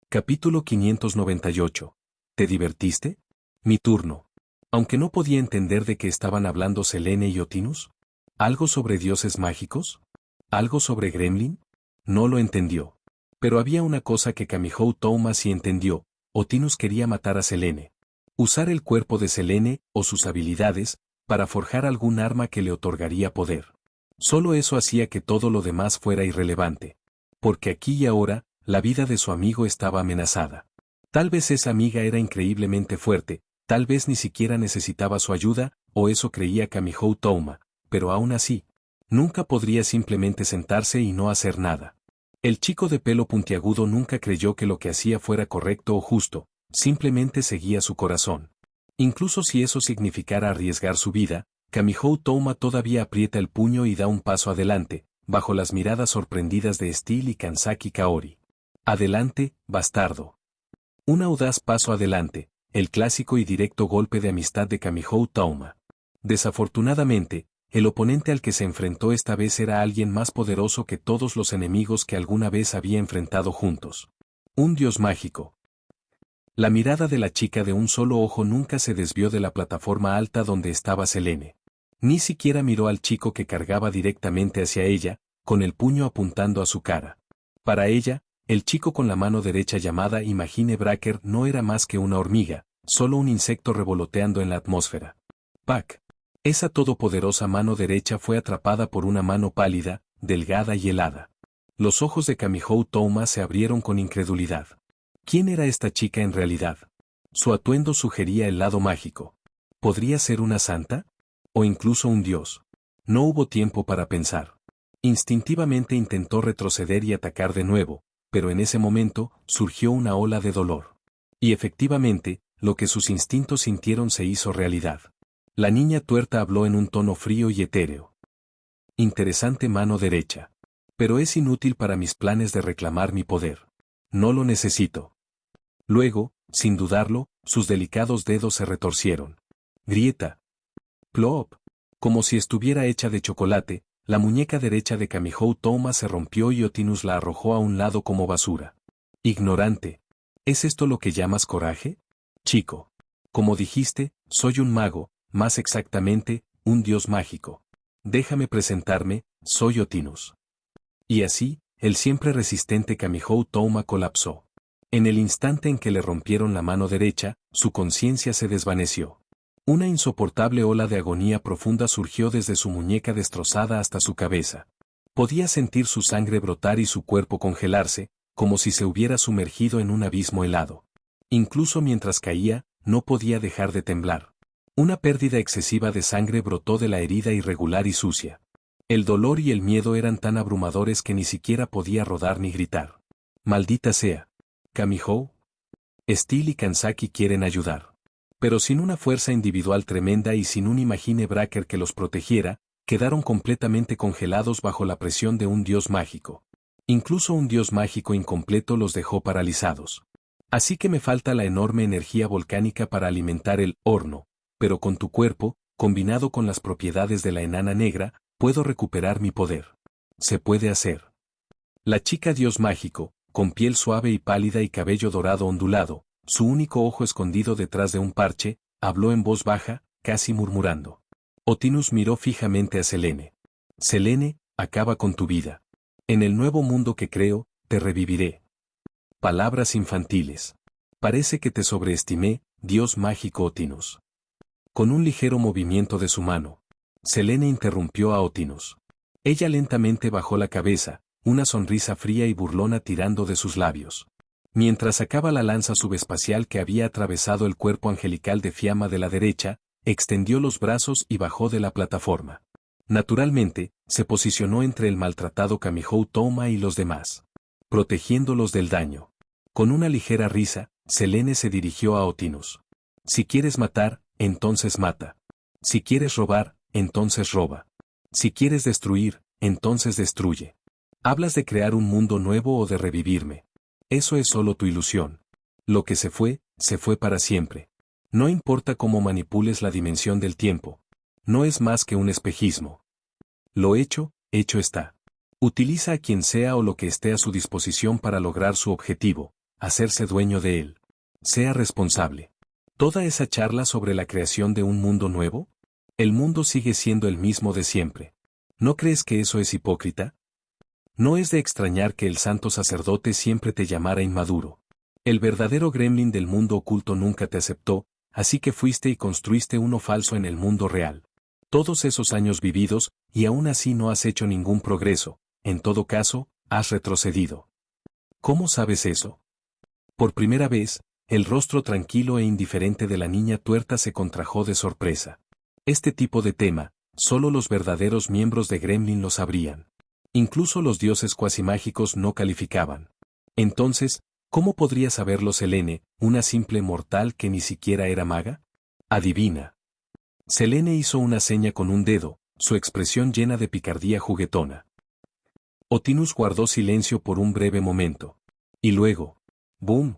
Capítulo 598. ¿Te divertiste? Mi turno. Aunque no podía entender de qué estaban hablando Selene y Otinus. ¿Algo sobre dioses mágicos? ¿Algo sobre Gremlin? No lo entendió. Pero había una cosa que Kamihou Touma sí entendió: Otinus quería matar a Selene. Usar el cuerpo de Selene, o sus habilidades, para forjar algún arma que le otorgaría poder. Solo eso hacía que todo lo demás fuera irrelevante. Porque aquí y ahora, la vida de su amigo estaba amenazada. Tal vez esa amiga era increíblemente fuerte, tal vez ni siquiera necesitaba su ayuda, o eso creía Kamihou Touma, pero aún así, nunca podría simplemente sentarse y no hacer nada. El chico de pelo puntiagudo nunca creyó que lo que hacía fuera correcto o justo, simplemente seguía su corazón. Incluso si eso significara arriesgar su vida, Kamihou Touma todavía aprieta el puño y da un paso adelante, bajo las miradas sorprendidas de Steel y Kansaki Kaori. Adelante, bastardo. Un audaz paso adelante, el clásico y directo golpe de amistad de Kamihou Touma. Desafortunadamente, el oponente al que se enfrentó esta vez era alguien más poderoso que todos los enemigos que alguna vez había enfrentado juntos. Un dios mágico. La mirada de la chica de un solo ojo nunca se desvió de la plataforma alta donde estaba Selene. Ni siquiera miró al chico que cargaba directamente hacia ella, con el puño apuntando a su cara. Para ella, el chico con la mano derecha llamada Imagine Bracker no era más que una hormiga, solo un insecto revoloteando en la atmósfera. ¡Pac! Esa todopoderosa mano derecha fue atrapada por una mano pálida, delgada y helada. Los ojos de Kamihou Touma se abrieron con incredulidad. ¿Quién era esta chica en realidad? Su atuendo sugería el lado mágico. ¿Podría ser una santa? ¿O incluso un dios? No hubo tiempo para pensar. Instintivamente intentó retroceder y atacar de nuevo, pero en ese momento surgió una ola de dolor. Y efectivamente, lo que sus instintos sintieron se hizo realidad. La niña tuerta habló en un tono frío y etéreo. Interesante mano derecha. Pero es inútil para mis planes de reclamar mi poder. No lo necesito. Luego, sin dudarlo, sus delicados dedos se retorcieron. Grieta. Plop. Como si estuviera hecha de chocolate, la muñeca derecha de Kamihou Touma se rompió y Otinus la arrojó a un lado como basura. Ignorante. ¿Es esto lo que llamas coraje? Chico. Como dijiste, soy un mago, más exactamente, un dios mágico. Déjame presentarme, soy Otinus. Y así, el siempre resistente Kamihou Touma colapsó. En el instante en que le rompieron la mano derecha, su conciencia se desvaneció. Una insoportable ola de agonía profunda surgió desde su muñeca destrozada hasta su cabeza. Podía sentir su sangre brotar y su cuerpo congelarse, como si se hubiera sumergido en un abismo helado. Incluso mientras caía, no podía dejar de temblar. Una pérdida excesiva de sangre brotó de la herida irregular y sucia. El dolor y el miedo eran tan abrumadores que ni siquiera podía rodar ni gritar. Maldita sea. Kamihou. Steel y Kansaki quieren ayudar. Pero sin una fuerza individual tremenda y sin un Imagine Bracker que los protegiera, quedaron completamente congelados bajo la presión de un dios mágico. Incluso un dios mágico incompleto los dejó paralizados. Así que me falta la enorme energía volcánica para alimentar el horno, pero con tu cuerpo, combinado con las propiedades de la enana negra, puedo recuperar mi poder. Se puede hacer. La chica dios mágico, con piel suave y pálida y cabello dorado ondulado, su único ojo escondido detrás de un parche, habló en voz baja, casi murmurando. Otinus miró fijamente a Selene. Selene, acaba con tu vida. En el nuevo mundo que creo, te reviviré. Palabras infantiles. Parece que te sobreestimé, dios mágico Otinus. Con un ligero movimiento de su mano, Selene interrumpió a Otinus. Ella lentamente bajó la cabeza, una sonrisa fría y burlona tirando de sus labios. Mientras sacaba la lanza subespacial que había atravesado el cuerpo angelical de Fiamma de la derecha, extendió los brazos y bajó de la plataforma. Naturalmente, se posicionó entre el maltratado Kamihou Toma y los demás, protegiéndolos del daño. Con una ligera risa, Selene se dirigió a Otinus. Si quieres matar, entonces mata. Si quieres robar, entonces roba. Si quieres destruir, entonces destruye. Hablas de crear un mundo nuevo o de revivirme. Eso es solo tu ilusión. Lo que se fue para siempre. No importa cómo manipules la dimensión del tiempo. No es más que un espejismo. Lo hecho está. Utiliza a quien sea o lo que esté a su disposición para lograr su objetivo, hacerse dueño de él. Sea responsable. ¿Toda esa charla sobre la creación de un mundo nuevo? El mundo sigue siendo el mismo de siempre. ¿No crees que eso es hipócrita? No es de extrañar que el santo sacerdote siempre te llamara inmaduro. El verdadero gremlin del mundo oculto nunca te aceptó, así que fuiste y construiste uno falso en el mundo real. Todos esos años vividos, y aún así no has hecho ningún progreso, en todo caso, has retrocedido. ¿Cómo sabes eso? Por primera vez, el rostro tranquilo e indiferente de la niña tuerta se contrajo de sorpresa. Este tipo de tema, solo los verdaderos miembros de Gremlin lo sabrían. Incluso los dioses cuasimágicos no calificaban. Entonces, ¿cómo podría saberlo Selene, una simple mortal que ni siquiera era maga? Adivina. Selene hizo una seña con un dedo, su expresión llena de picardía juguetona. Otinus guardó silencio por un breve momento. Y luego, ¡boom!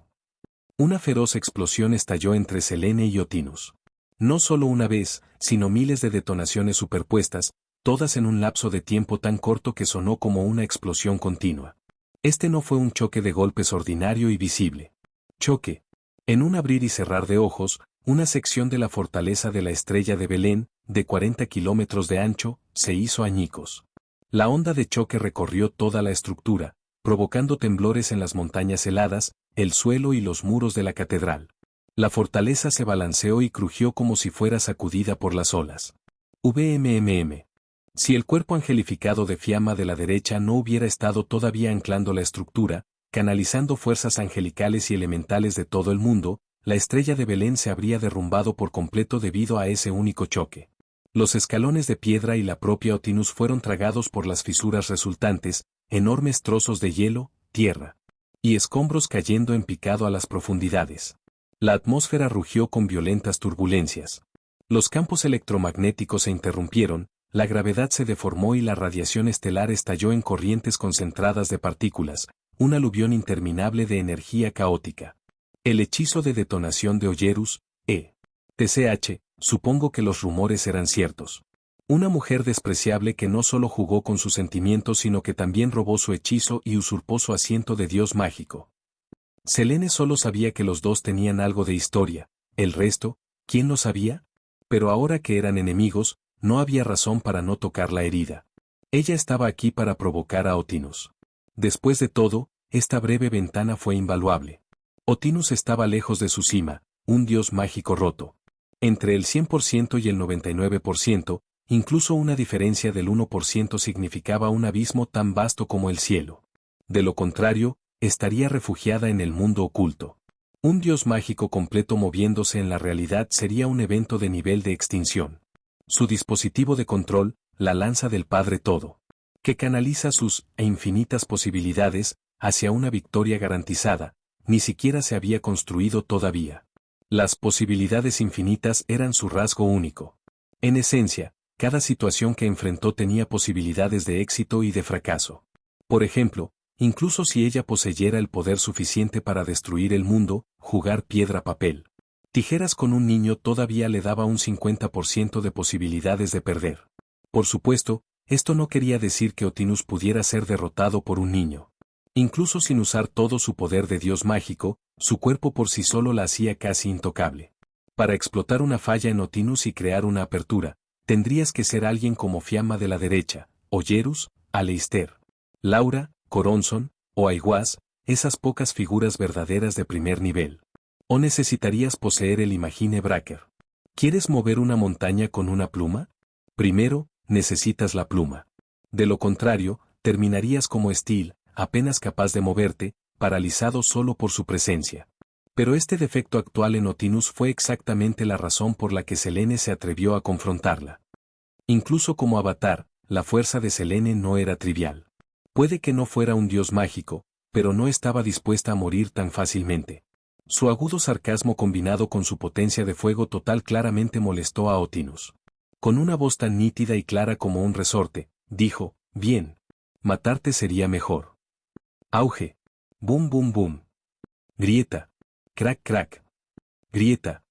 Una feroz explosión estalló entre Selene y Otinus. No solo una vez, sino miles de detonaciones superpuestas, todas en un lapso de tiempo tan corto que sonó como una explosión continua. Este no fue un choque de golpes ordinario y visible. Choque. En un abrir y cerrar de ojos, una sección de la fortaleza de la Estrella de Belén, de 40 kilómetros de ancho, se hizo añicos. La onda de choque recorrió toda la estructura, provocando temblores en las montañas heladas, el suelo y los muros de la catedral. La fortaleza se balanceó y crujió como si fuera sacudida por las olas. VMMM. Si el cuerpo angelificado de Fiamma de la derecha no hubiera estado todavía anclando la estructura, canalizando fuerzas angelicales y elementales de todo el mundo, la Estrella de Belén se habría derrumbado por completo debido a ese único choque. Los escalones de piedra y la propia Otinus fueron tragados por las fisuras resultantes, enormes trozos de hielo, tierra y escombros cayendo en picado a las profundidades. La atmósfera rugió con violentas turbulencias. Los campos electromagnéticos se interrumpieron, la gravedad se deformó y la radiación estelar estalló en corrientes concentradas de partículas, un aluvión interminable de energía caótica. El hechizo de detonación de Oyerus, TCH, supongo que los rumores eran ciertos. Una mujer despreciable que no solo jugó con sus sentimientos sino que también robó su hechizo y usurpó su asiento de dios mágico. Selene solo sabía que los dos tenían algo de historia, el resto, ¿quién lo sabía? Pero ahora que eran enemigos, no había razón para no tocar la herida. Ella estaba aquí para provocar a Otinus. Después de todo, esta breve ventana fue invaluable. Otinus estaba lejos de su cima, un dios mágico roto. Entre el 100% y el 99%, incluso una diferencia del 1% significaba un abismo tan vasto como el cielo. De lo contrario, estaría refugiada en el mundo oculto. Un dios mágico completo moviéndose en la realidad sería un evento de nivel de extinción. Su dispositivo de control, la lanza del Padre Todo, que canaliza sus infinitas posibilidades hacia una victoria garantizada, ni siquiera se había construido todavía. Las posibilidades infinitas eran su rasgo único. En esencia, cada situación que enfrentó tenía posibilidades de éxito y de fracaso. Por ejemplo, incluso si ella poseyera el poder suficiente para destruir el mundo, jugar piedra-papel. Tijeras con un niño todavía le daba un 50% de posibilidades de perder. Por supuesto, esto no quería decir que Otinus pudiera ser derrotado por un niño. Incluso sin usar todo su poder de dios mágico, su cuerpo por sí solo la hacía casi intocable. Para explotar una falla en Otinus y crear una apertura, tendrías que ser alguien como Fiamma de la derecha, o Yerus, Aleister, Laura, Coronson, o Aiguas, esas pocas figuras verdaderas de primer nivel. O necesitarías poseer el Imagine Breaker. ¿Quieres mover una montaña con una pluma? Primero, necesitas la pluma. De lo contrario, terminarías como Steel, apenas capaz de moverte, paralizado solo por su presencia. Pero este defecto actual en Otinus fue exactamente la razón por la que Selene se atrevió a confrontarla. Incluso como avatar, la fuerza de Selene no era trivial. Puede que no fuera un dios mágico, pero no estaba dispuesta a morir tan fácilmente. Su agudo sarcasmo combinado con su potencia de fuego total claramente molestó a Otinus. Con una voz tan nítida y clara como un resorte, dijo, bien. Matarte sería mejor. Auge. Boom boom boom. Grieta. Crack crack. Grieta.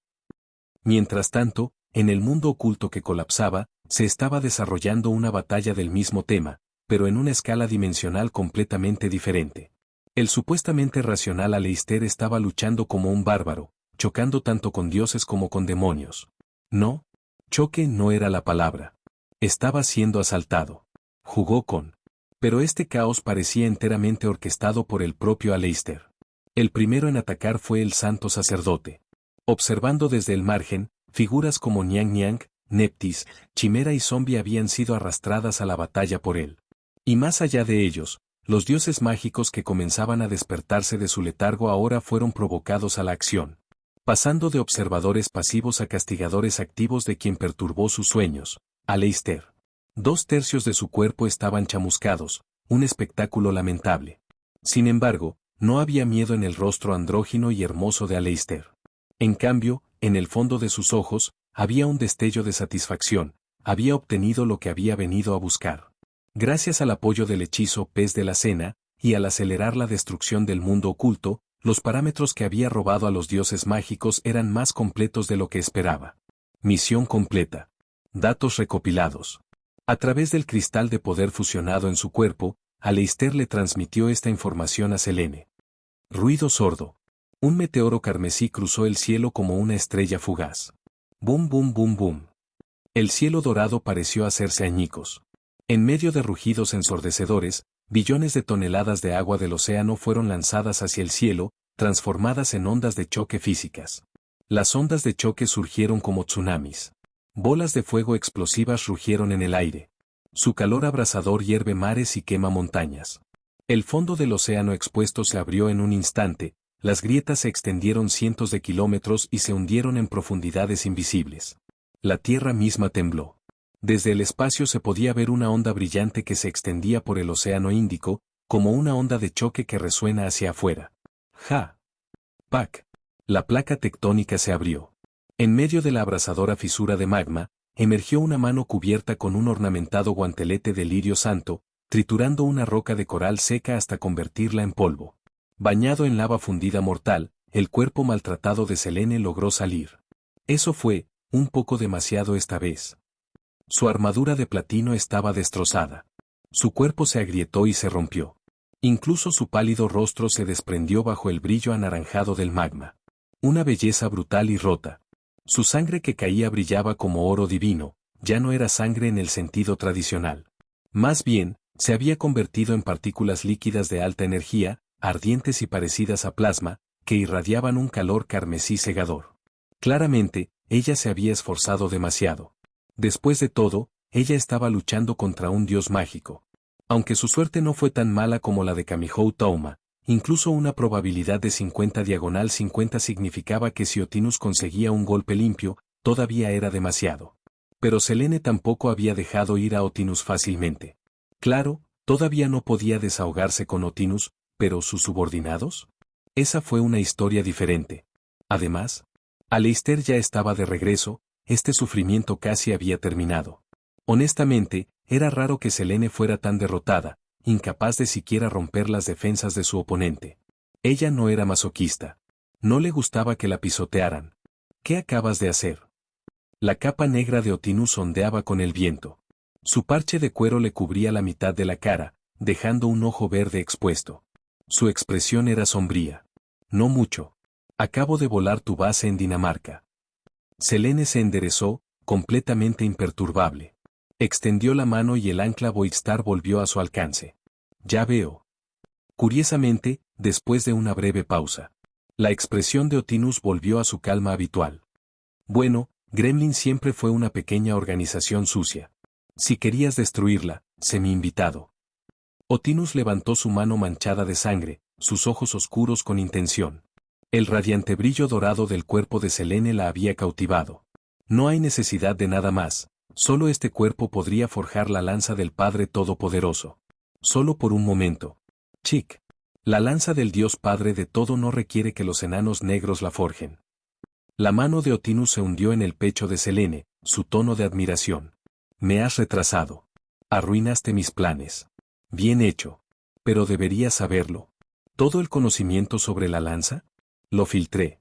Mientras tanto, en el mundo oculto que colapsaba, se estaba desarrollando una batalla del mismo tema, pero en una escala dimensional completamente diferente. El supuestamente racional Aleister estaba luchando como un bárbaro, chocando tanto con dioses como con demonios. No, choque no era la palabra. Estaba siendo asaltado. Jugó con. Pero este caos parecía enteramente orquestado por el propio Aleister. El primero en atacar fue el santo sacerdote. Observando desde el margen, figuras como Niang Niang, Neptis, Chimera y Zombie habían sido arrastradas a la batalla por él. Y más allá de ellos, los dioses mágicos que comenzaban a despertarse de su letargo ahora fueron provocados a la acción. Pasando de observadores pasivos a castigadores activos de quien perturbó sus sueños, Aleister. 2/3 de su cuerpo estaban chamuscados, un espectáculo lamentable. Sin embargo, no había miedo en el rostro andrógino y hermoso de Aleister. En cambio, en el fondo de sus ojos, había un destello de satisfacción, había obtenido lo que había venido a buscar. Gracias al apoyo del hechizo Pez de la Cena, y al acelerar la destrucción del mundo oculto, los parámetros que había robado a los dioses mágicos eran más completos de lo que esperaba. Misión completa. Datos recopilados. A través del cristal de poder fusionado en su cuerpo, Aleister le transmitió esta información a Selene. Ruido sordo. Un meteoro carmesí cruzó el cielo como una estrella fugaz. Boom boom boom boom. El cielo dorado pareció hacerse añicos. En medio de rugidos ensordecedores, billones de toneladas de agua del océano fueron lanzadas hacia el cielo, transformadas en ondas de choque físicas. Las ondas de choque surgieron como tsunamis. Bolas de fuego explosivas rugieron en el aire. Su calor abrasador hierve mares y quema montañas. El fondo del océano expuesto se abrió en un instante, las grietas se extendieron cientos de kilómetros y se hundieron en profundidades invisibles. La tierra misma tembló. Desde el espacio se podía ver una onda brillante que se extendía por el océano Índico, como una onda de choque que resuena hacia afuera. ¡Ja! ¡Pac! La placa tectónica se abrió. En medio de la abrasadora fisura de magma, emergió una mano cubierta con un ornamentado guantelete de lirio santo, triturando una roca de coral seca hasta convertirla en polvo. Bañado en lava fundida mortal, el cuerpo maltratado de Selene logró salir. Eso fue, un poco demasiado esta vez. Su armadura de platino estaba destrozada. Su cuerpo se agrietó y se rompió. Incluso su pálido rostro se desprendió bajo el brillo anaranjado del magma. Una belleza brutal y rota. Su sangre que caía brillaba como oro divino, ya no era sangre en el sentido tradicional. Más bien, se había convertido en partículas líquidas de alta energía, ardientes y parecidas a plasma, que irradiaban un calor carmesí cegador. Claramente, ella se había esforzado demasiado. Después de todo, ella estaba luchando contra un dios mágico. Aunque su suerte no fue tan mala como la de Kamihou Touma, incluso una probabilidad de 50/50 significaba que si Otinus conseguía un golpe limpio, todavía era demasiado. Pero Selene tampoco había dejado ir a Otinus fácilmente. Claro, todavía no podía desahogarse con Otinus, pero ¿sus subordinados? Esa fue una historia diferente. Además, Aleister ya estaba de regreso, este sufrimiento casi había terminado. Honestamente, era raro que Selene fuera tan derrotada, incapaz de siquiera romper las defensas de su oponente. Ella no era masoquista. No le gustaba que la pisotearan. ¿Qué acabas de hacer? La capa negra de Otinus ondeaba con el viento. Su parche de cuero le cubría la mitad de la cara, dejando un ojo verde expuesto. Su expresión era sombría. No mucho. Acabo de volar tu base en Dinamarca. Selene se enderezó, completamente imperturbable. Extendió la mano y el ancla Boigstar volvió a su alcance. Ya veo. Curiosamente, después de una breve pausa, la expresión de Otinus volvió a su calma habitual. Bueno, Gremlin siempre fue una pequeña organización sucia. Si querías destruirla, sé mi invitado. Otinus levantó su mano manchada de sangre, sus ojos oscuros con intención. El radiante brillo dorado del cuerpo de Selene la había cautivado. No hay necesidad de nada más, solo este cuerpo podría forjar la lanza del Padre Todopoderoso. Solo por un momento. Chic. La lanza del Dios Padre de todo no requiere que los enanos negros la forjen. La mano de Otinus se hundió en el pecho de Selene, su tono de admiración. Me has retrasado. Arruinaste mis planes. Bien hecho. Pero deberías saberlo. ¿Todo el conocimiento sobre la lanza? Lo filtré.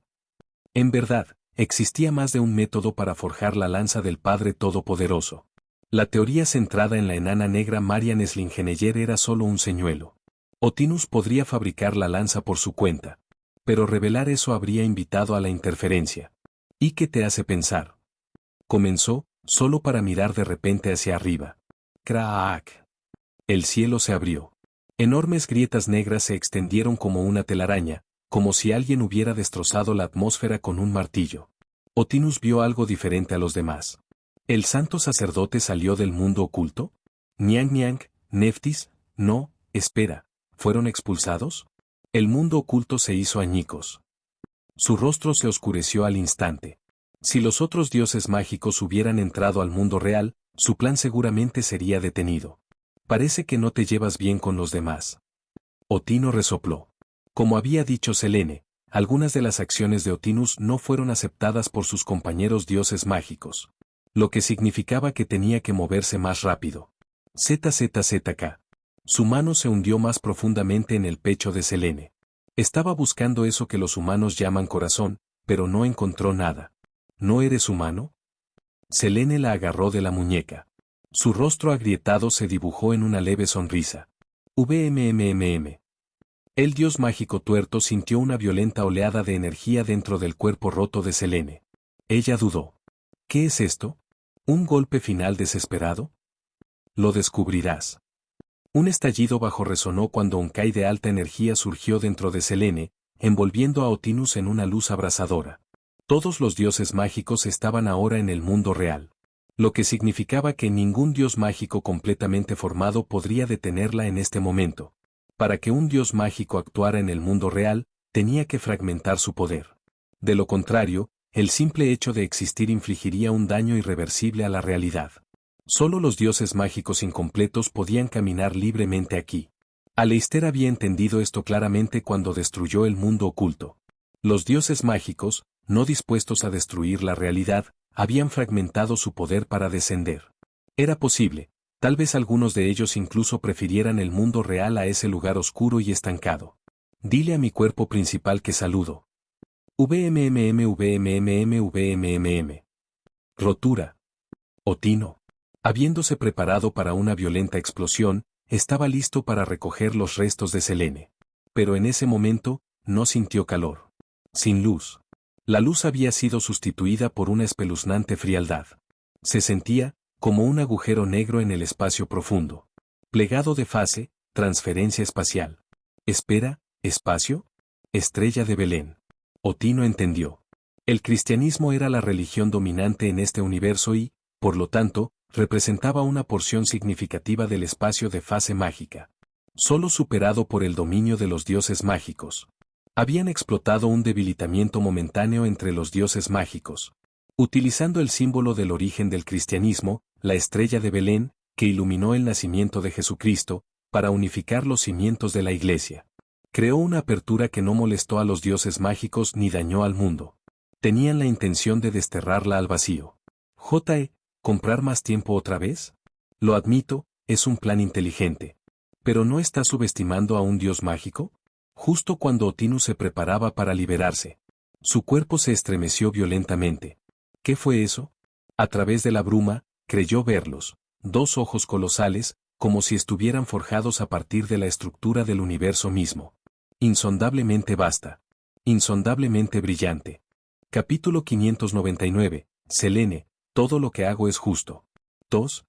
En verdad, existía más de un método para forjar la lanza del Padre Todopoderoso. La teoría centrada en la enana negra Marian Slingeneyer era solo un señuelo. Otinus podría fabricar la lanza por su cuenta. Pero revelar eso habría invitado a la interferencia. ¿Y qué te hace pensar? Comenzó, solo para mirar de repente hacia arriba. ¡Crack! El cielo se abrió. Enormes grietas negras se extendieron como una telaraña, como si alguien hubiera destrozado la atmósfera con un martillo. Otinus vio algo diferente a los demás. ¿El santo sacerdote salió del mundo oculto? Niang Niang, Neftis, no, espera, ¿fueron expulsados? El mundo oculto se hizo añicos. Su rostro se oscureció al instante. Si los otros dioses mágicos hubieran entrado al mundo real, su plan seguramente sería detenido. Parece que no te llevas bien con los demás. Otino resopló. Como había dicho Selene, algunas de las acciones de Otinus no fueron aceptadas por sus compañeros dioses mágicos. Lo que significaba que tenía que moverse más rápido. ZZZK. Su mano se hundió más profundamente en el pecho de Selene. Estaba buscando eso que los humanos llaman corazón, pero no encontró nada. ¿No eres humano? Selene la agarró de la muñeca. Su rostro agrietado se dibujó en una leve sonrisa. VMMMM. El dios mágico tuerto sintió una violenta oleada de energía dentro del cuerpo roto de Selene. Ella dudó. ¿Qué es esto? ¿Un golpe final desesperado? Lo descubrirás. Un estallido bajo resonó cuando un Kai de alta energía surgió dentro de Selene, envolviendo a Otinus en una luz abrasadora. Todos los dioses mágicos estaban ahora en el mundo real. Lo que significaba que ningún dios mágico completamente formado podría detenerla en este momento. Para que un dios mágico actuara en el mundo real, tenía que fragmentar su poder. De lo contrario, el simple hecho de existir infligiría un daño irreversible a la realidad. Solo los dioses mágicos incompletos podían caminar libremente aquí. Aleister había entendido esto claramente cuando destruyó el mundo oculto. Los dioses mágicos, no dispuestos a destruir la realidad, habían fragmentado su poder para descender. Era posible, tal vez algunos de ellos incluso prefirieran el mundo real a ese lugar oscuro y estancado. Dile a mi cuerpo principal que saludo. VMMM. Rotura. Otino. Habiéndose preparado para una violenta explosión, estaba listo para recoger los restos de Selene. Pero en ese momento, no sintió calor. Sin luz. La luz había sido sustituida por una espeluznante frialdad. Se sentía, como un agujero negro en el espacio profundo. Plegado de fase, transferencia espacial. Espera, espacio. Estrella de Belén. Otino entendió. El cristianismo era la religión dominante en este universo y, por lo tanto, representaba una porción significativa del espacio de fase mágica. Solo superado por el dominio de los dioses mágicos. Habían explotado un debilitamiento momentáneo entre los dioses mágicos. Utilizando el símbolo del origen del cristianismo, la estrella de Belén, que iluminó el nacimiento de Jesucristo, para unificar los cimientos de la Iglesia. Creó una apertura que no molestó a los dioses mágicos ni dañó al mundo. Tenían la intención de desterrarla al vacío. ¿Comprar más tiempo otra vez? Lo admito, es un plan inteligente. ¿Pero no está subestimando a un dios mágico? Justo cuando Otinus se preparaba para liberarse. Su cuerpo se estremeció violentamente. ¿Qué fue eso? A través de la bruma, creyó verlos, dos ojos colosales, como si estuvieran forjados a partir de la estructura del universo mismo. Insondablemente vasta. Insondablemente brillante. Capítulo 599. Selene, todo lo que hago es justo. Tos.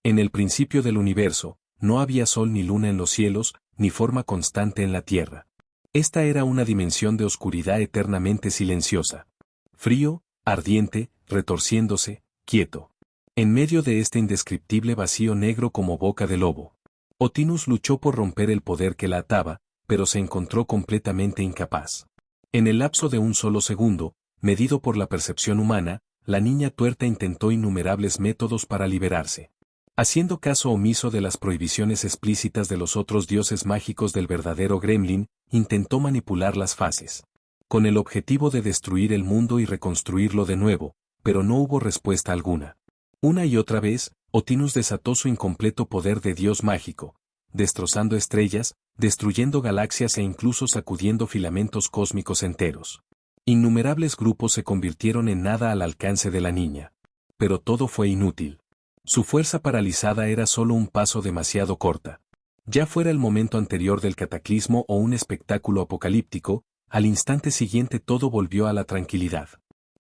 En el principio del universo, no había sol ni luna en los cielos, ni forma constante en la tierra. Esta era una dimensión de oscuridad eternamente silenciosa. Frío, ardiente, retorciéndose, quieto. En medio de este indescriptible vacío negro como boca de lobo, Otinus luchó por romper el poder que la ataba, pero se encontró completamente incapaz. En el lapso de un solo segundo, medido por la percepción humana, la niña tuerta intentó innumerables métodos para liberarse. Haciendo caso omiso de las prohibiciones explícitas de los otros dioses mágicos del verdadero Gremlin, intentó manipular las fases, con el objetivo de destruir el mundo y reconstruirlo de nuevo, pero no hubo respuesta alguna. Una y otra vez, Otinus desató su incompleto poder de dios mágico, destrozando estrellas, destruyendo galaxias e incluso sacudiendo filamentos cósmicos enteros. Innumerables grupos se convirtieron en nada al alcance de la niña. Pero todo fue inútil. Su fuerza paralizada era solo un paso demasiado corta. Ya fuera el momento anterior del cataclismo o un espectáculo apocalíptico, al instante siguiente todo volvió a la tranquilidad.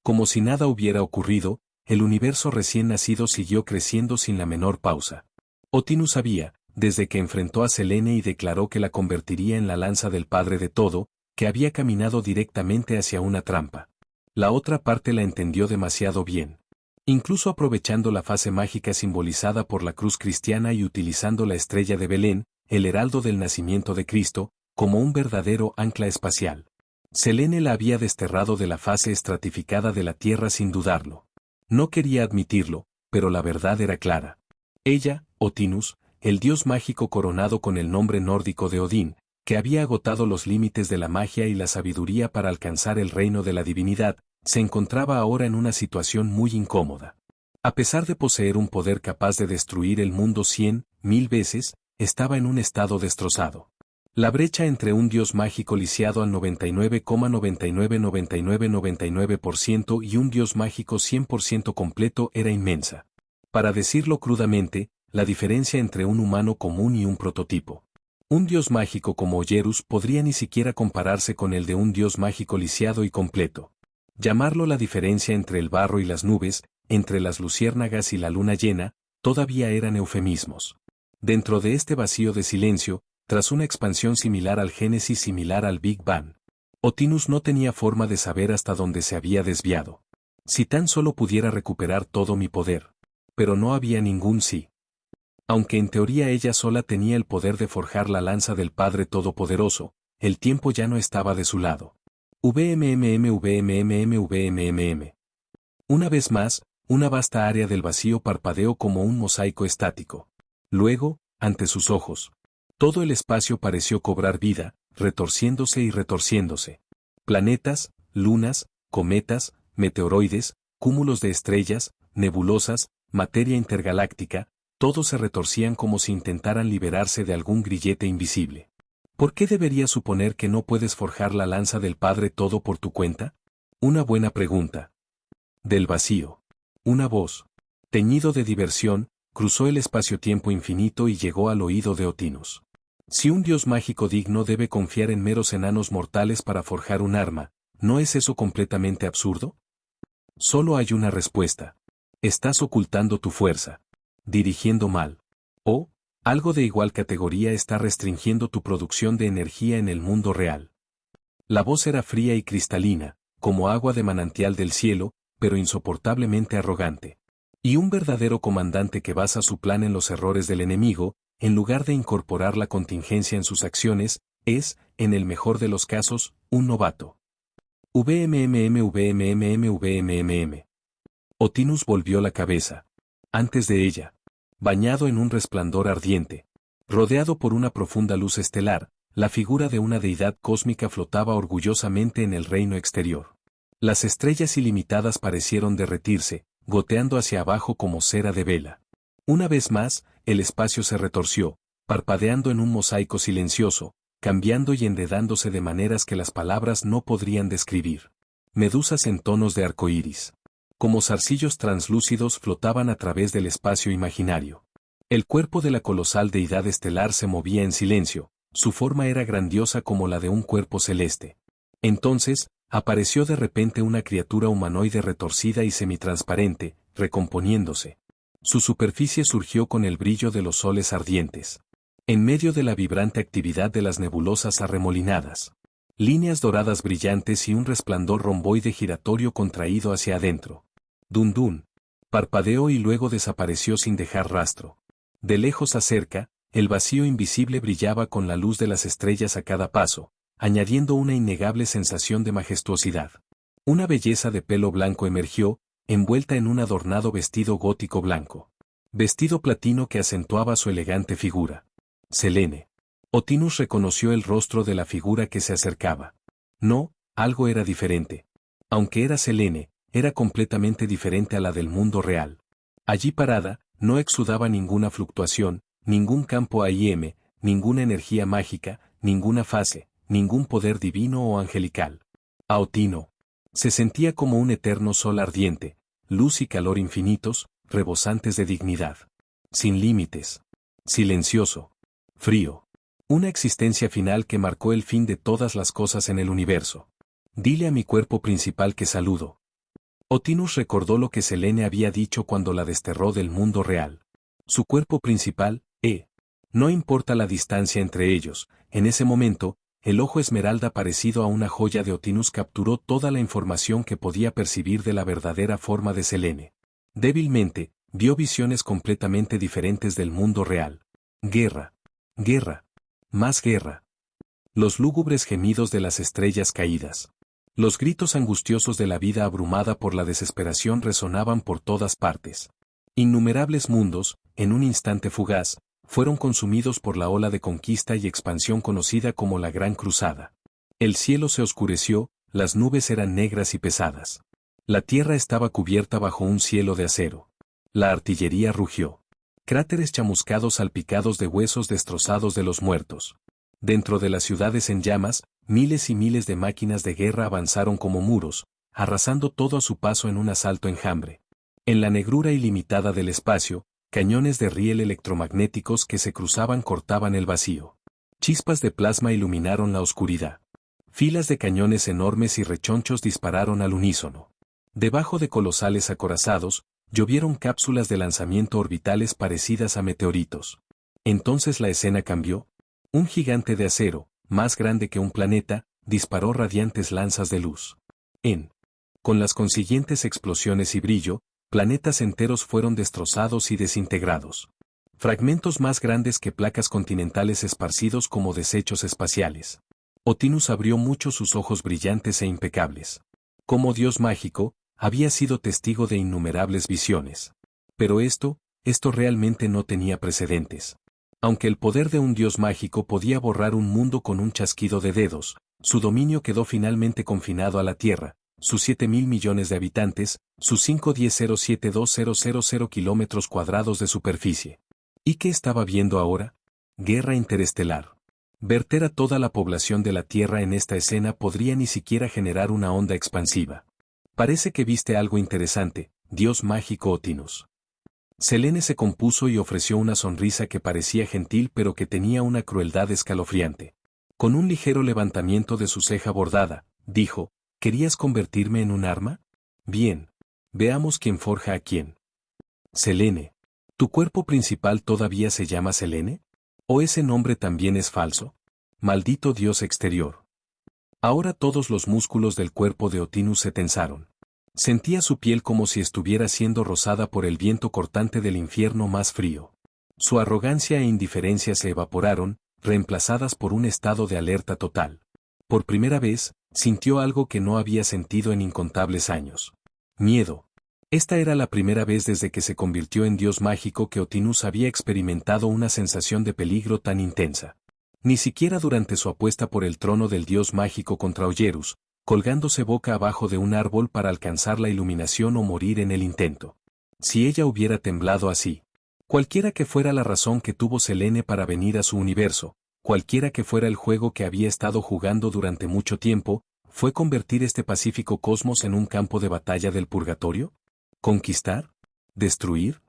Como si nada hubiera ocurrido, el universo recién nacido siguió creciendo sin la menor pausa. Otinus sabía, desde que enfrentó a Selene y declaró que la convertiría en la lanza del padre de todo, que había caminado directamente hacia una trampa. La otra parte la entendió demasiado bien. Incluso aprovechando la fase mágica simbolizada por la cruz cristiana y utilizando la estrella de Belén, el heraldo del nacimiento de Cristo, como un verdadero ancla espacial. Selene la había desterrado de la fase estratificada de la Tierra sin dudarlo. No quería admitirlo, pero la verdad era clara. Ella, Otinus, el dios mágico coronado con el nombre nórdico de Odín, que había agotado los límites de la magia y la sabiduría para alcanzar el reino de la divinidad, se encontraba ahora en una situación muy incómoda. A pesar de poseer un poder capaz de destruir el mundo 100.000 veces, estaba en un estado destrozado. La brecha entre un dios mágico lisiado al 99,999999% y un dios mágico 100% completo era inmensa. Para decirlo crudamente, la diferencia entre un humano común y un prototipo. Un dios mágico como Oyerus podría ni siquiera compararse con el de un dios mágico lisiado y completo. Llamarlo la diferencia entre el barro y las nubes, entre las luciérnagas y la luna llena, todavía eran eufemismos. Dentro de este vacío de silencio, tras una expansión similar al Génesis similar al Big Bang, Otinus no tenía forma de saber hasta dónde se había desviado. Si tan solo pudiera recuperar todo mi poder. Pero no había ningún sí. Aunque en teoría ella sola tenía el poder de forjar la lanza del Padre Todopoderoso, el tiempo ya no estaba de su lado. VMMM. Una vez más, una vasta área del vacío parpadeó como un mosaico estático. Luego, ante sus ojos, todo el espacio pareció cobrar vida, retorciéndose y retorciéndose. Planetas, lunas, cometas, meteoroides, cúmulos de estrellas, nebulosas, materia intergaláctica, todos se retorcían como si intentaran liberarse de algún grillete invisible. ¿Por qué debería suponer que no puedes forjar la lanza del Padre todo por tu cuenta? Una buena pregunta. Del vacío. Una voz, teñido de diversión, cruzó el espacio-tiempo infinito y llegó al oído de Otinus. Si un dios mágico digno debe confiar en meros enanos mortales para forjar un arma, ¿no es eso completamente absurdo? Solo hay una respuesta. Estás ocultando tu fuerza. Dirigiendo mal. O, algo de igual categoría está restringiendo tu producción de energía en el mundo real. La voz era fría y cristalina, como agua de manantial del cielo, pero insoportablemente arrogante. Y un verdadero comandante que basa su plan en los errores del enemigo, en lugar de incorporar la contingencia en sus acciones, es, en el mejor de los casos, un novato. VMMM. Otinus volvió la cabeza. Antes de ella, bañado en un resplandor ardiente, rodeado por una profunda luz estelar, la figura de una deidad cósmica flotaba orgullosamente en el reino exterior. Las estrellas ilimitadas parecieron derretirse, goteando hacia abajo como cera de vela. Una vez más, el espacio se retorció, parpadeando en un mosaico silencioso, cambiando y enredándose de maneras que las palabras no podrían describir. Medusas en tonos de arcoíris. Como zarcillos translúcidos flotaban a través del espacio imaginario. El cuerpo de la colosal deidad estelar se movía en silencio, su forma era grandiosa como la de un cuerpo celeste. Entonces, apareció de repente una criatura humanoide retorcida y semitransparente, recomponiéndose. Su superficie surgió con el brillo de los soles ardientes. En medio de la vibrante actividad de las nebulosas arremolinadas. Líneas doradas brillantes y un resplandor romboide giratorio contraído hacia adentro. Dun dun. Parpadeó y luego desapareció sin dejar rastro. De lejos a cerca, el vacío invisible brillaba con la luz de las estrellas a cada paso, añadiendo una innegable sensación de majestuosidad. Una belleza de pelo blanco emergió, envuelta en un adornado vestido gótico blanco. Vestido platino que acentuaba su elegante figura. Selene. Otinus reconoció el rostro de la figura que se acercaba. No, algo era diferente. Aunque era Selene, era completamente diferente a la del mundo real. Allí parada, no exudaba ninguna fluctuación, ningún campo AIM, ninguna energía mágica, ninguna fase, ningún poder divino o angelical. Otino. Se sentía como un eterno sol ardiente, luz y calor infinitos, rebosantes de dignidad. Sin límites. Silencioso. Frío. Una existencia final que marcó el fin de todas las cosas en el universo. Dile a mi cuerpo principal que saludo. Otinus recordó lo que Selene había dicho cuando la desterró del mundo real. Su cuerpo principal, no importa la distancia entre ellos, en ese momento, el ojo esmeralda parecido a una joya de Otinus capturó toda la información que podía percibir de la verdadera forma de Selene. Débilmente, vio visiones completamente diferentes del mundo real. Guerra. Guerra. Más guerra. Los lúgubres gemidos de las estrellas caídas. Los gritos angustiosos de la vida abrumada por la desesperación resonaban por todas partes. Innumerables mundos, en un instante fugaz, fueron consumidos por la ola de conquista y expansión conocida como la Gran Cruzada. El cielo se oscureció, las nubes eran negras y pesadas. La tierra estaba cubierta bajo un cielo de acero. La artillería rugió. Cráteres chamuscados salpicados de huesos destrozados de los muertos. Dentro de las ciudades en llamas, miles y miles de máquinas de guerra avanzaron como muros, arrasando todo a su paso en un asalto enjambre. En la negrura ilimitada del espacio, cañones de riel electromagnéticos que se cruzaban cortaban el vacío. Chispas de plasma iluminaron la oscuridad. Filas de cañones enormes y rechonchos dispararon al unísono. Debajo de colosales acorazados, llovieron cápsulas de lanzamiento orbitales parecidas a meteoritos. Entonces la escena cambió. Un gigante de acero, más grande que un planeta, disparó radiantes lanzas de luz. Con las consiguientes explosiones y brillo, planetas enteros fueron destrozados y desintegrados. Fragmentos más grandes que placas continentales esparcidos como desechos espaciales. Otinus abrió mucho sus ojos brillantes e impecables. Como dios mágico, había sido testigo de innumerables visiones. Pero esto realmente no tenía precedentes. Aunque el poder de un dios mágico podía borrar un mundo con un chasquido de dedos, su dominio quedó finalmente confinado a la Tierra, sus 7.000 millones de habitantes, sus 510.072.000 kilómetros cuadrados de superficie. ¿Y qué estaba viendo ahora? Guerra interestelar. Verter a toda la población de la Tierra en esta escena podría ni siquiera generar una onda expansiva. Parece que viste algo interesante, dios mágico Otinus. Selene se compuso y ofreció una sonrisa que parecía gentil pero que tenía una crueldad escalofriante. Con un ligero levantamiento de su ceja bordada, dijo, ¿querías convertirme en un arma? Bien. Veamos quién forja a quién. Selene. ¿Tu cuerpo principal todavía se llama Selene? ¿O ese nombre también es falso? Maldito dios exterior. Ahora todos los músculos del cuerpo de Otinus se tensaron. Sentía su piel como si estuviera siendo rozada por el viento cortante del infierno más frío. Su arrogancia e indiferencia se evaporaron, reemplazadas por un estado de alerta total. Por primera vez, sintió algo que no había sentido en incontables años. Miedo. Esta era la primera vez desde que se convirtió en dios mágico que Otinus había experimentado una sensación de peligro tan intensa. Ni siquiera durante su apuesta por el trono del dios mágico contra Oyerus, colgándose boca abajo de un árbol para alcanzar la iluminación o morir en el intento. Si ella hubiera temblado así. Cualquiera que fuera la razón que tuvo Selene para venir a su universo, cualquiera que fuera el juego que había estado jugando durante mucho tiempo, ¿fue convertir este pacífico cosmos en un campo de batalla del purgatorio? ¿Conquistar? ¿Destruir?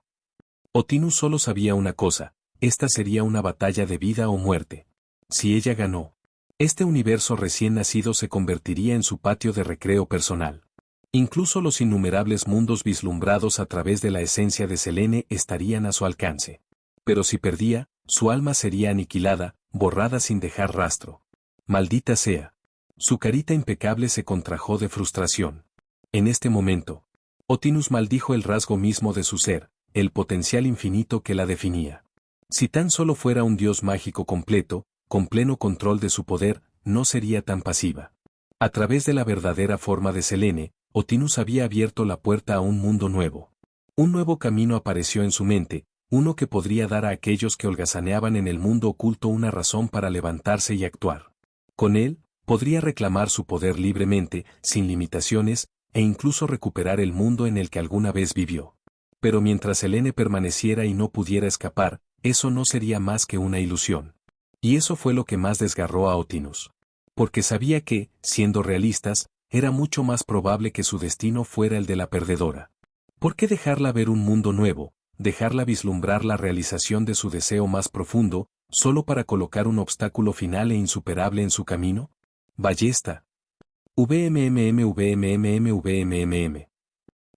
Otinus solo sabía una cosa: esta sería una batalla de vida o muerte. Si ella ganó, este universo recién nacido se convertiría en su patio de recreo personal. Incluso los innumerables mundos vislumbrados a través de la esencia de Selene estarían a su alcance. Pero si perdía, su alma sería aniquilada, borrada sin dejar rastro. Maldita sea. Su carita impecable se contrajo de frustración. En este momento, Otinus maldijo el rasgo mismo de su ser, el potencial infinito que la definía. Si tan solo fuera un dios mágico completo, con pleno control de su poder, no sería tan pasiva. A través de la verdadera forma de Selene, Otinus había abierto la puerta a un mundo nuevo. Un nuevo camino apareció en su mente, uno que podría dar a aquellos que holgazaneaban en el mundo oculto una razón para levantarse y actuar. Con él, podría reclamar su poder libremente, sin limitaciones, e incluso recuperar el mundo en el que alguna vez vivió. Pero mientras Selene permaneciera y no pudiera escapar, eso no sería más que una ilusión. Y eso fue lo que más desgarró a Otinus. Porque sabía que, siendo realistas, era mucho más probable que su destino fuera el de la perdedora. ¿Por qué dejarla ver un mundo nuevo, dejarla vislumbrar la realización de su deseo más profundo, solo para colocar un obstáculo final e insuperable en su camino? Ballesta. VMMM.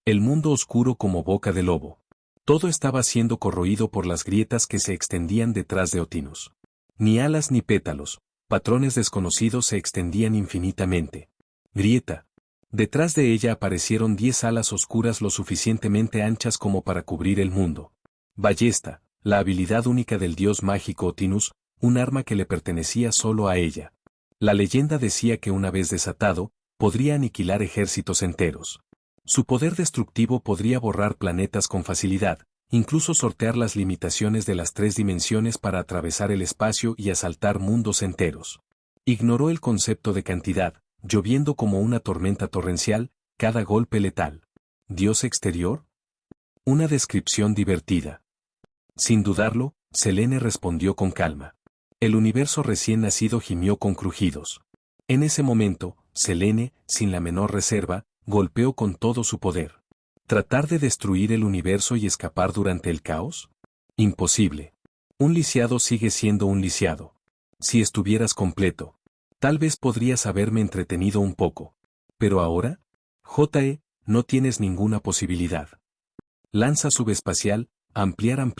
El mundo oscuro como boca de lobo. Todo estaba siendo corroído por las grietas que se extendían detrás de Otinus. Ni alas ni pétalos, patrones desconocidos se extendían infinitamente. Grieta. Detrás de ella aparecieron 10 alas oscuras lo suficientemente anchas como para cubrir el mundo. Ballesta, la habilidad única del dios mágico Otinus, un arma que le pertenecía solo a ella. La leyenda decía que una vez desatado, podría aniquilar ejércitos enteros. Su poder destructivo podría borrar planetas con facilidad, incluso sortear las limitaciones de las 3 dimensiones para atravesar el espacio y asaltar mundos enteros. Ignoró el concepto de cantidad, lloviendo como una tormenta torrencial, cada golpe letal. ¿Dios exterior? Una descripción divertida. Sin dudarlo, Selene respondió con calma. El universo recién nacido gimió con crujidos. En ese momento, Selene, sin la menor reserva, golpeó con todo su poder. ¿Tratar de destruir el universo y escapar durante el caos? Imposible. Un lisiado sigue siendo un lisiado. Si estuvieras completo, tal vez podrías haberme entretenido un poco. Pero ahora, no tienes ninguna posibilidad. Lanza subespacial, ampliar.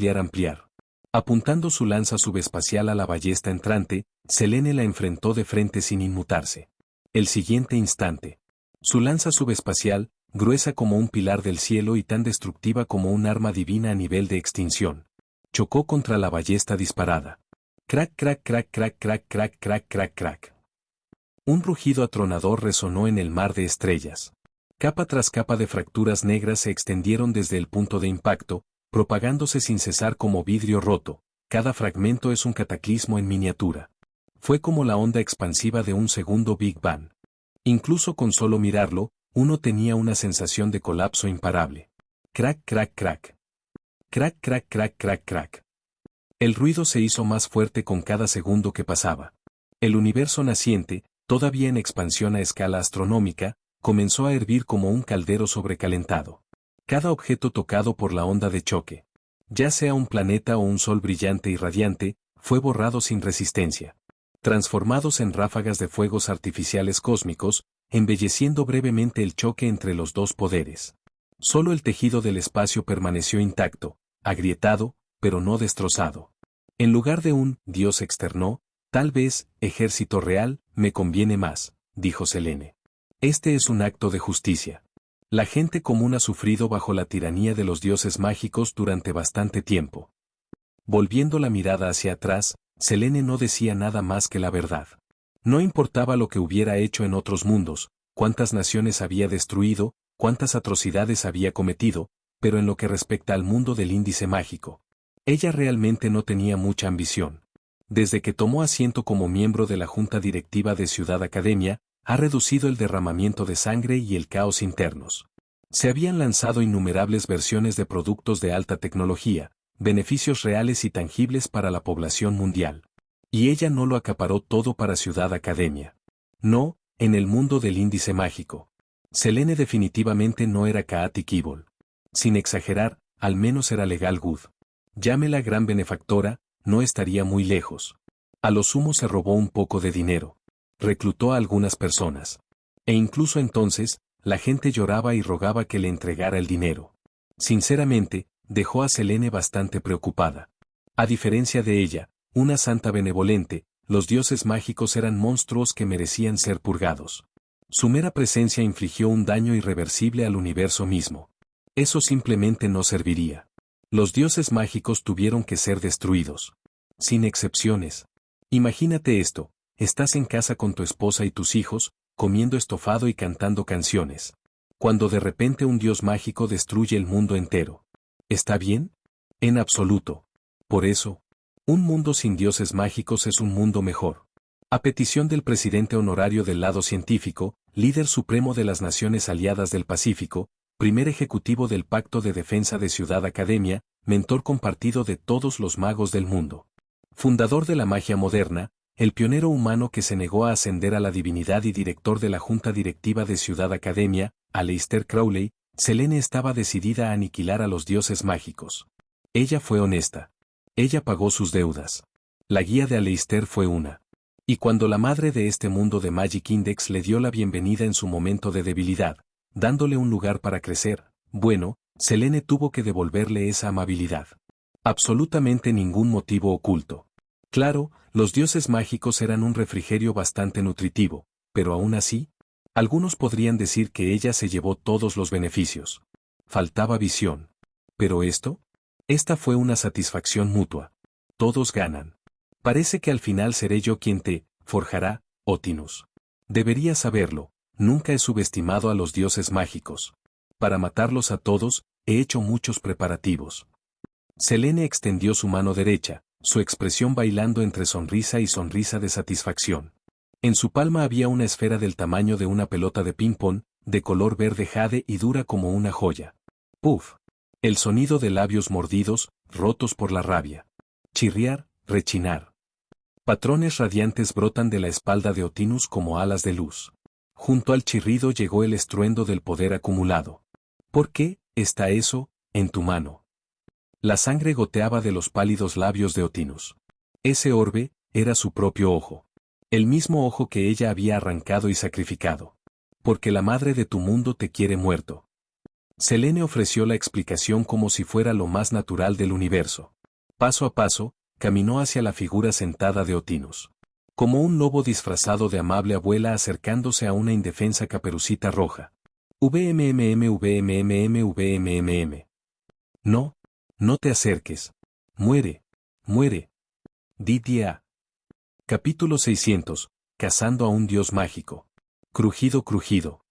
Apuntando su lanza subespacial a la ballesta entrante, Selene la enfrentó de frente sin inmutarse. El siguiente instante, su lanza subespacial, gruesa como un pilar del cielo y tan destructiva como un arma divina a nivel de extinción, chocó contra la ballesta disparada. Crack. Un rugido atronador resonó en el mar de estrellas. Capa tras capa de fracturas negras se extendieron desde el punto de impacto, propagándose sin cesar como vidrio roto. Cada fragmento es un cataclismo en miniatura. Fue como la onda expansiva de un segundo Big Bang. Incluso con solo mirarlo, uno tenía una sensación de colapso imparable. Crack. El ruido se hizo más fuerte con cada segundo que pasaba. El universo naciente, todavía en expansión a escala astronómica, comenzó a hervir como un caldero sobrecalentado. Cada objeto tocado por la onda de choque, ya sea un planeta o un sol brillante y radiante, fue borrado sin resistencia. Transformados en ráfagas de fuegos artificiales cósmicos, embelleciendo brevemente el choque entre los dos poderes. Solo el tejido del espacio permaneció intacto, agrietado, pero no destrozado. En lugar de un dios externo, tal vez, ejército real, me conviene más, dijo Selene. Este es un acto de justicia. La gente común ha sufrido bajo la tiranía de los dioses mágicos durante bastante tiempo. Volviendo la mirada hacia atrás, Selene no decía nada más que la verdad. No importaba lo que hubiera hecho en otros mundos, cuántas naciones había destruido, cuántas atrocidades había cometido, pero en lo que respecta al mundo del índice mágico, ella realmente no tenía mucha ambición. Desde que tomó asiento como miembro de la junta directiva de Ciudad Academia, ha reducido el derramamiento de sangre y el caos internos. Se habían lanzado innumerables versiones de productos de alta tecnología, beneficios reales y tangibles para la población mundial. Y ella no lo acaparó todo para Ciudad Academia. No, en el mundo del índice mágico. Selene definitivamente no era Chaotic Evil. Sin exagerar, al menos era legal good. Llámela gran benefactora, no estaría muy lejos. A lo sumo se robó un poco de dinero. Reclutó a algunas personas. E incluso entonces, la gente lloraba y rogaba que le entregara el dinero. Sinceramente, dejó a Selene bastante preocupada. A diferencia de ella, una santa benevolente, los dioses mágicos eran monstruos que merecían ser purgados. Su mera presencia infligió un daño irreversible al universo mismo. Eso simplemente no serviría. Los dioses mágicos tuvieron que ser destruidos. Sin excepciones. Imagínate esto, estás en casa con tu esposa y tus hijos, comiendo estofado y cantando canciones. Cuando de repente un dios mágico destruye el mundo entero. ¿Está bien? En absoluto. Por eso, un mundo sin dioses mágicos es un mundo mejor. A petición del presidente honorario del lado científico, líder supremo de las Naciones Aliadas del Pacífico, primer ejecutivo del Pacto de Defensa de Ciudad Academia, mentor compartido de todos los magos del mundo. Fundador de la magia moderna, el pionero humano que se negó a ascender a la divinidad y director de la Junta Directiva de Ciudad Academia, Aleister Crowley, Selene estaba decidida a aniquilar a los dioses mágicos. Ella fue honesta. Ella pagó sus deudas. La guía de Aleister fue una. Y cuando la madre de este mundo de Magic Index le dio la bienvenida en su momento de debilidad, dándole un lugar para crecer, bueno, Selene tuvo que devolverle esa amabilidad. Absolutamente ningún motivo oculto. Claro, los dioses mágicos eran un refrigerio bastante nutritivo, pero aún así, algunos podrían decir que ella se llevó todos los beneficios. Faltaba visión. ¿Pero esto? Esta fue una satisfacción mutua. Todos ganan. Parece que al final seré yo quien te forjará, Otinus. Deberías saberlo, nunca he subestimado a los dioses mágicos. Para matarlos a todos, he hecho muchos preparativos. Selene extendió su mano derecha, su expresión bailando entre sonrisa y sonrisa de satisfacción. En su palma había una esfera del tamaño de una pelota de ping-pong, de color verde jade y dura como una joya. ¡Puf! El sonido de labios mordidos, rotos por la rabia. Chirriar, rechinar. Patrones radiantes brotan de la espalda de Otinus como alas de luz. Junto al chirrido llegó el estruendo del poder acumulado. ¿Por qué está eso en tu mano? La sangre goteaba de los pálidos labios de Otinus. Ese orbe era su propio ojo. El mismo ojo que ella había arrancado y sacrificado. Porque la madre de tu mundo te quiere muerto. Selene ofreció la explicación como si fuera lo más natural del universo. Paso a paso, caminó hacia la figura sentada de Otinus. Como un lobo disfrazado de amable abuela acercándose a una indefensa caperucita roja. VMMM. No, no te acerques. Muere, muere. Didia. Capítulo 600. Cazando a un dios mágico. Crujido, crujido.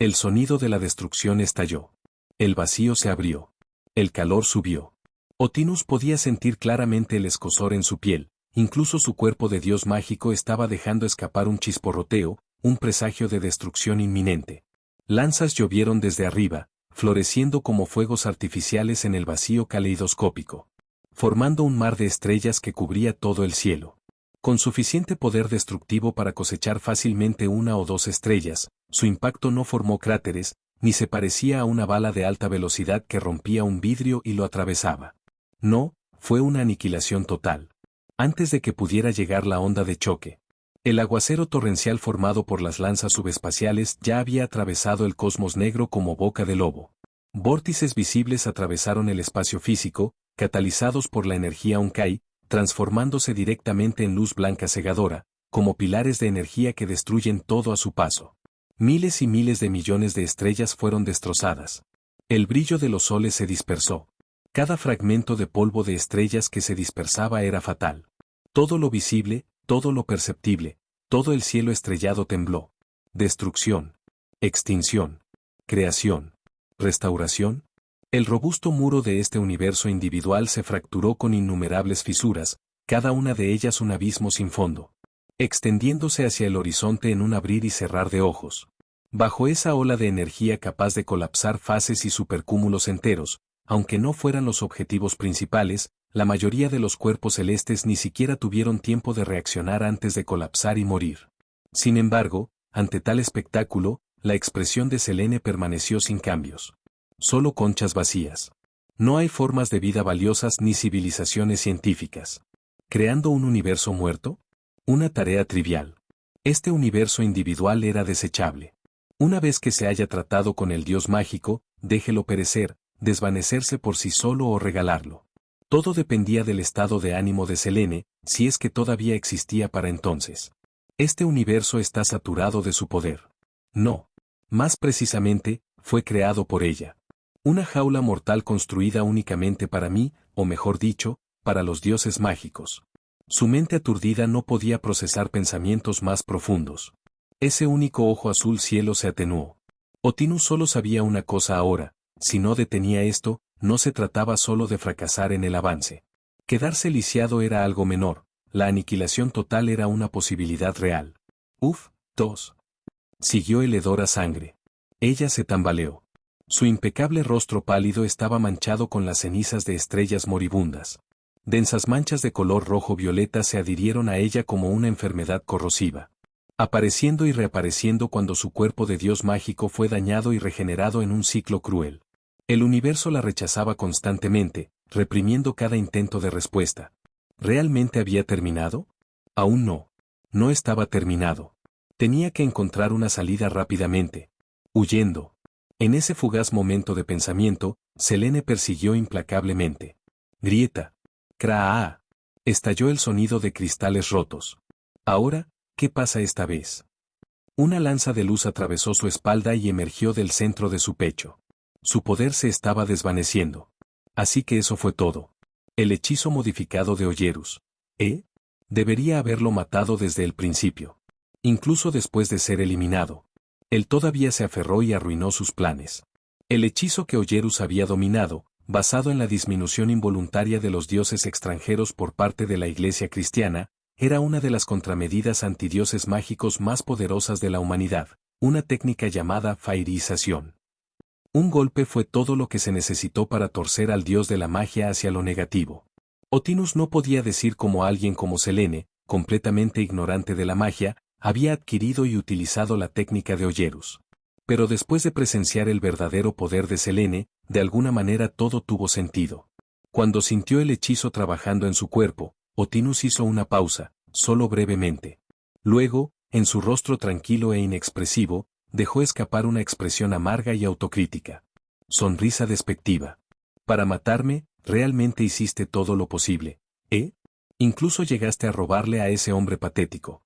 El sonido de la destrucción estalló. El vacío se abrió. El calor subió. Otinus podía sentir claramente el escozor en su piel, incluso su cuerpo de dios mágico estaba dejando escapar un chisporroteo, un presagio de destrucción inminente. Lanzas llovieron desde arriba, floreciendo como fuegos artificiales en el vacío caleidoscópico, formando un mar de estrellas que cubría todo el cielo. Con suficiente poder destructivo para cosechar fácilmente una o dos estrellas, su impacto no formó cráteres, ni se parecía a una bala de alta velocidad que rompía un vidrio y lo atravesaba. No, fue una aniquilación total. Antes de que pudiera llegar la onda de choque. El aguacero torrencial formado por las lanzas subespaciales ya había atravesado el cosmos negro como boca de lobo. Vórtices visibles atravesaron el espacio físico, catalizados por la energía Onkai, transformándose directamente en luz blanca cegadora, como pilares de energía que destruyen todo a su paso. Miles y miles de millones de estrellas fueron destrozadas. El brillo de los soles se dispersó. Cada fragmento de polvo de estrellas que se dispersaba era fatal. Todo lo visible, todo lo perceptible, todo el cielo estrellado tembló. Destrucción. Extinción. Creación. Restauración. El robusto muro de este universo individual se fracturó con innumerables fisuras, cada una de ellas un abismo sin fondo. Extendiéndose hacia el horizonte en un abrir y cerrar de ojos. Bajo esa ola de energía capaz de colapsar fases y supercúmulos enteros, aunque no fueran los objetivos principales, la mayoría de los cuerpos celestes ni siquiera tuvieron tiempo de reaccionar antes de colapsar y morir. Sin embargo, ante tal espectáculo, la expresión de Selene permaneció sin cambios. Solo conchas vacías. No hay formas de vida valiosas ni civilizaciones científicas. ¿Creando un universo muerto? Una tarea trivial. Este universo individual era desechable. Una vez que se haya tratado con el dios mágico, déjelo perecer, desvanecerse por sí solo o regalarlo. Todo dependía del estado de ánimo de Selene, si es que todavía existía para entonces. Este universo está saturado de su poder. No. Más precisamente, fue creado por ella. Una jaula mortal construida únicamente para mí, o mejor dicho, para los dioses mágicos. Su mente aturdida no podía procesar pensamientos más profundos. Ese único ojo azul cielo se atenuó. Otinus solo sabía una cosa ahora: si no detenía esto, no se trataba solo de fracasar en el avance. Quedarse lisiado era algo menor, la aniquilación total era una posibilidad real. Uf, tos. Siguió el hedor a sangre. Ella se tambaleó. Su impecable rostro pálido estaba manchado con las cenizas de estrellas moribundas. Densas manchas de color rojo-violeta se adhirieron a ella como una enfermedad corrosiva, apareciendo y reapareciendo cuando su cuerpo de dios mágico fue dañado y regenerado en un ciclo cruel. El universo la rechazaba constantemente, reprimiendo cada intento de respuesta. ¿Realmente había terminado? Aún no. No estaba terminado. Tenía que encontrar una salida rápidamente. Huyendo. En ese fugaz momento de pensamiento, Selene persiguió implacablemente. Grieta. Craa. Estalló el sonido de cristales rotos. Ahora, ¿qué pasa esta vez? Una lanza de luz atravesó su espalda y emergió del centro de su pecho. Su poder se estaba desvaneciendo. Así que eso fue todo. El hechizo modificado de Oyerus. Debería haberlo matado desde el principio. Incluso después de ser eliminado. Él todavía se aferró y arruinó sus planes. El hechizo que Oyerus había dominado, basado en la disminución involuntaria de los dioses extranjeros por parte de la Iglesia cristiana, era una de las contramedidas antidioses mágicos más poderosas de la humanidad, una técnica llamada fairización. Un golpe fue todo lo que se necesitó para torcer al dios de la magia hacia lo negativo. Otinus no podía decir cómo alguien como Selene, completamente ignorante de la magia, había adquirido y utilizado la técnica de Oyerus. Pero después de presenciar el verdadero poder de Selene, de alguna manera todo tuvo sentido. Cuando sintió el hechizo trabajando en su cuerpo, Otinus hizo una pausa, solo brevemente. Luego, en su rostro tranquilo e inexpresivo, dejó escapar una expresión amarga y autocrítica. Sonrisa despectiva. Para matarme, realmente hiciste todo lo posible, ¿eh? Incluso llegaste a robarle a ese hombre patético.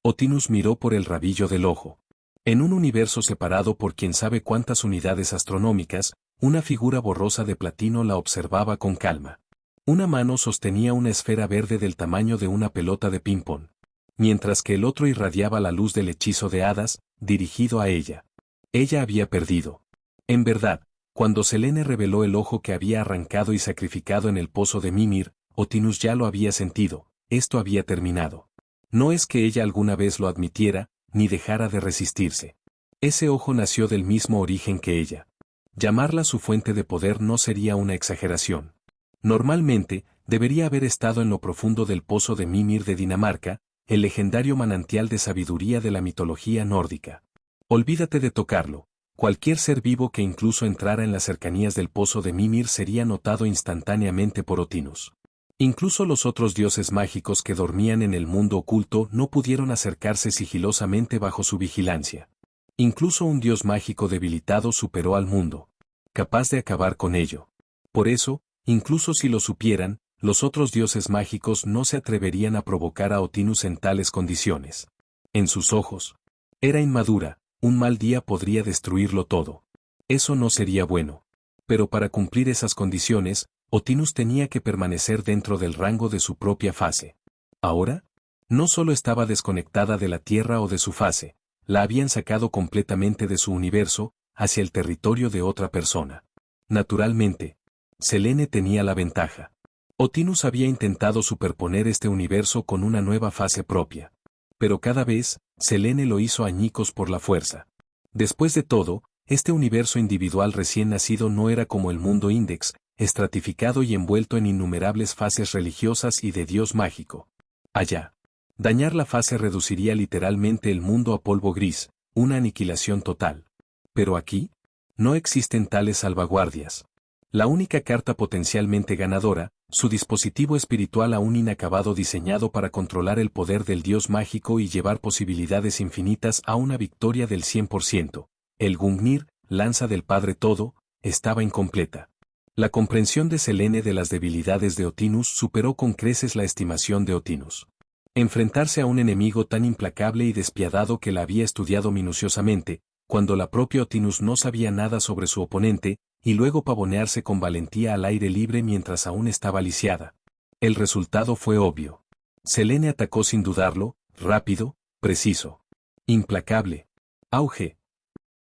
Otinus miró por el rabillo del ojo. En un universo separado por quién sabe cuántas unidades astronómicas, una figura borrosa de platino la observaba con calma. Una mano sostenía una esfera verde del tamaño de una pelota de ping-pong, mientras que el otro irradiaba la luz del hechizo de hadas, dirigido a ella. Ella había perdido. En verdad, cuando Selene reveló el ojo que había arrancado y sacrificado en el pozo de Mimir, Otinus ya lo había sentido, esto había terminado. No es que ella alguna vez lo admitiera, ni dejara de resistirse. Ese ojo nació del mismo origen que ella. Llamarla su fuente de poder no sería una exageración. Normalmente, debería haber estado en lo profundo del pozo de Mimir de Dinamarca, el legendario manantial de sabiduría de la mitología nórdica. Olvídate de tocarlo. Cualquier ser vivo que incluso entrara en las cercanías del pozo de Mimir sería notado instantáneamente por Otinus. Incluso los otros dioses mágicos que dormían en el mundo oculto no pudieron acercarse sigilosamente bajo su vigilancia. Incluso un dios mágico debilitado superó al mundo, capaz de acabar con ello. Por eso, incluso si lo supieran, los otros dioses mágicos no se atreverían a provocar a Otinus en tales condiciones. En sus ojos, era inmadura, un mal día podría destruirlo todo. Eso no sería bueno. Pero para cumplir esas condiciones, Otinus tenía que permanecer dentro del rango de su propia fase. Ahora, no solo estaba desconectada de la Tierra o de su fase, la habían sacado completamente de su universo, hacia el territorio de otra persona. Naturalmente, Selene tenía la ventaja. Otinus había intentado superponer este universo con una nueva fase propia. Pero cada vez, Selene lo hizo añicos por la fuerza. Después de todo, este universo individual recién nacido no era como el mundo Index, estratificado y envuelto en innumerables fases religiosas y de Dios mágico. Allá. Dañar la fase reduciría literalmente el mundo a polvo gris, una aniquilación total. Pero aquí, no existen tales salvaguardias. La única carta potencialmente ganadora, su dispositivo espiritual aún inacabado diseñado para controlar el poder del Dios mágico y llevar posibilidades infinitas a una victoria del 100%, el Gungnir, lanza del Padre Todo, estaba incompleta. La comprensión de Selene de las debilidades de Otinus superó con creces la estimación de Otinus. Enfrentarse a un enemigo tan implacable y despiadado que la había estudiado minuciosamente, cuando la propia Otinus no sabía nada sobre su oponente, y luego pavonearse con valentía al aire libre mientras aún estaba lisiada. El resultado fue obvio. Selene atacó sin dudarlo, rápido, preciso. Implacable. Auge.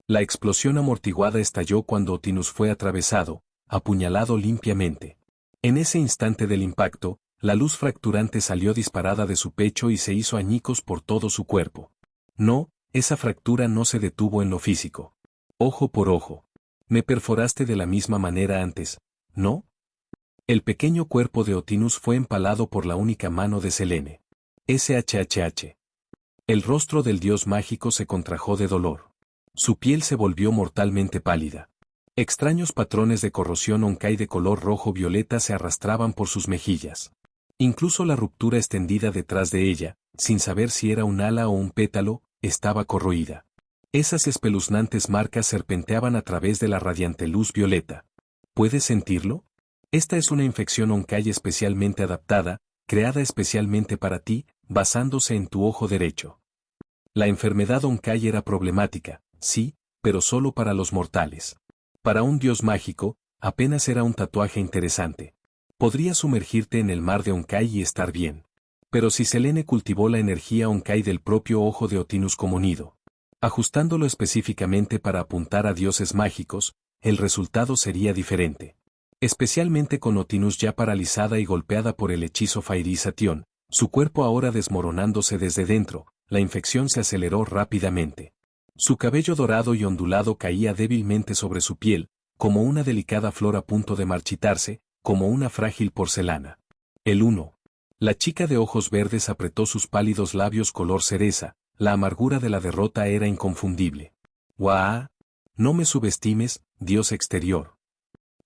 La explosión amortiguada estalló cuando Otinus fue atravesado, apuñalado limpiamente. En ese instante del impacto, la luz fracturante salió disparada de su pecho y se hizo añicos por todo su cuerpo. No, esa fractura no se detuvo en lo físico. Ojo por ojo. Me perforaste de la misma manera antes, ¿no? El pequeño cuerpo de Otinus fue empalado por la única mano de Selene. SHHH. El rostro del dios mágico se contrajo de dolor. Su piel se volvió mortalmente pálida. Extraños patrones de corrosión Onkai de color rojo-violeta se arrastraban por sus mejillas. Incluso la ruptura extendida detrás de ella, sin saber si era un ala o un pétalo, estaba corroída. Esas espeluznantes marcas serpenteaban a través de la radiante luz violeta. ¿Puedes sentirlo? Esta es una infección Onkai especialmente adaptada, creada especialmente para ti, basándose en tu ojo derecho. La enfermedad Onkai era problemática, sí, pero solo para los mortales. Para un dios mágico, apenas era un tatuaje interesante. Podrías sumergirte en el mar de Onkai y estar bien. Pero si Selene cultivó la energía Onkai del propio ojo de Otinus como nido, ajustándolo específicamente para apuntar a dioses mágicos, el resultado sería diferente. Especialmente con Otinus ya paralizada y golpeada por el hechizo Fairy-Sation, su cuerpo ahora desmoronándose desde dentro, la infección se aceleró rápidamente. Su cabello dorado y ondulado caía débilmente sobre su piel, como una delicada flor a punto de marchitarse, como una frágil porcelana. El 1. La chica de ojos verdes apretó sus pálidos labios color cereza, la amargura de la derrota era inconfundible. ¡Guau! No me subestimes, dios exterior.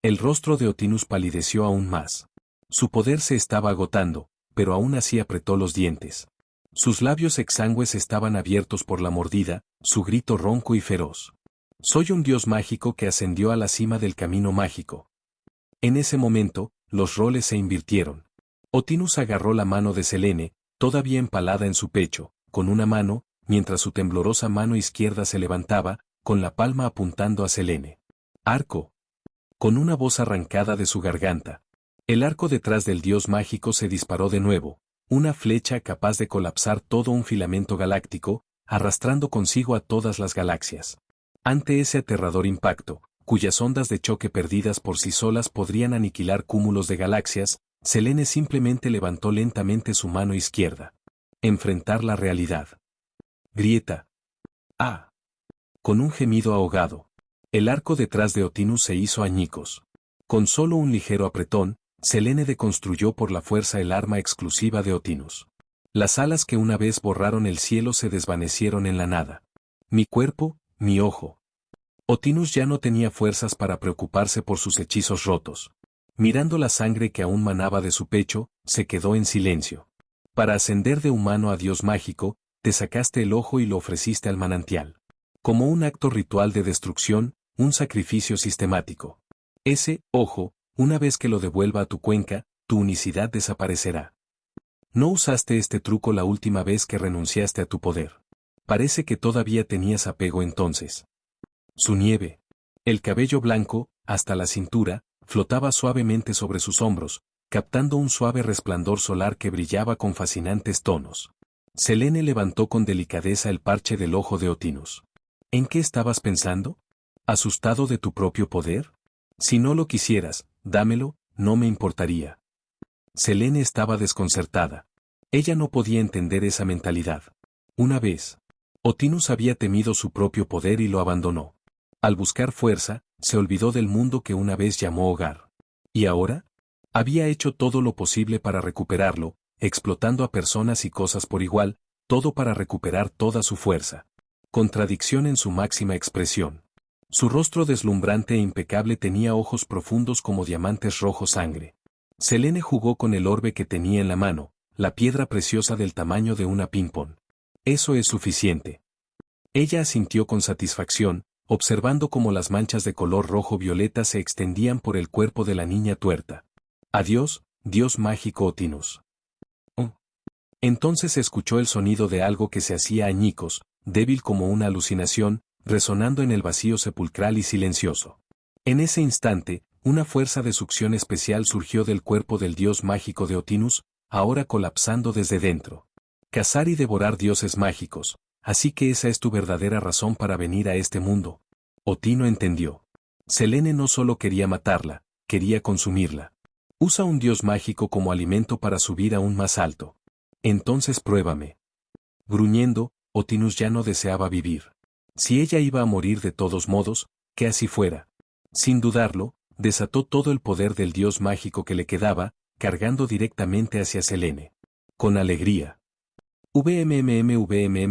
El rostro de Otinus palideció aún más. Su poder se estaba agotando, pero aún así apretó los dientes. Sus labios exangües estaban abiertos por la mordida, su grito ronco y feroz. Soy un dios mágico que ascendió a la cima del camino mágico. En ese momento, los roles se invirtieron. Otinus agarró la mano de Selene, todavía empalada en su pecho, con una mano, mientras su temblorosa mano izquierda se levantaba, con la palma apuntando a Selene. ¡Arco! Con una voz arrancada de su garganta. El arco detrás del dios mágico se disparó de nuevo, una flecha capaz de colapsar todo un filamento galáctico, arrastrando consigo a todas las galaxias. Ante ese aterrador impacto, cuyas ondas de choque perdidas por sí solas podrían aniquilar cúmulos de galaxias, Selene simplemente levantó lentamente su mano izquierda. Enfrentar la realidad. Grieta. ¡Ah! Con un gemido ahogado. El arco detrás de Otinus se hizo añicos. Con solo un ligero apretón, Selene deconstruyó por la fuerza el arma exclusiva de Otinus. Las alas que una vez borraron el cielo se desvanecieron en la nada. Mi cuerpo, mi ojo. Otinus ya no tenía fuerzas para preocuparse por sus hechizos rotos. Mirando la sangre que aún manaba de su pecho, se quedó en silencio. Para ascender de humano a dios mágico, te sacaste el ojo y lo ofreciste al manantial. Como un acto ritual de destrucción, un sacrificio sistemático. Ese ojo, una vez que lo devuelva a tu cuenca, tu unicidad desaparecerá. No usaste este truco la última vez que renunciaste a tu poder. Parece que todavía tenías apego entonces. Su nieve. El cabello blanco, hasta la cintura, flotaba suavemente sobre sus hombros, captando un suave resplandor solar que brillaba con fascinantes tonos. Selene levantó con delicadeza el parche del ojo de Otinus. ¿En qué estabas pensando? ¿Asustado de tu propio poder? Si no lo quisieras, dámelo, no me importaría. Selene estaba desconcertada. Ella no podía entender esa mentalidad. Una vez, Otinus había temido su propio poder y lo abandonó. Al buscar fuerza, se olvidó del mundo que una vez llamó hogar. ¿Y ahora? Había hecho todo lo posible para recuperarlo, explotando a personas y cosas por igual, todo para recuperar toda su fuerza. Contradicción en su máxima expresión. Su rostro deslumbrante e impecable tenía ojos profundos como diamantes rojo sangre. Selene jugó con el orbe que tenía en la mano, la piedra preciosa del tamaño de una ping-pong. Eso es suficiente. Ella asintió con satisfacción, observando cómo las manchas de color rojo-violeta se extendían por el cuerpo de la niña tuerta. Adiós, Dios mágico Otinus. Oh. Entonces escuchó el sonido de algo que se hacía añicos, débil como una alucinación, resonando en el vacío sepulcral y silencioso. En ese instante, una fuerza de succión especial surgió del cuerpo del dios mágico de Otinus, ahora colapsando desde dentro. Cazar y devorar dioses mágicos, así que esa es tu verdadera razón para venir a este mundo. Otino entendió. Selene no solo quería matarla, quería consumirla. Usa un dios mágico como alimento para subir aún más alto. Entonces pruébame. Gruñendo, Otinus ya no deseaba vivir. Si ella iba a morir de todos modos, que así fuera. Sin dudarlo, desató todo el poder del dios mágico que le quedaba, cargando directamente hacia Selene. Con alegría. VMMM.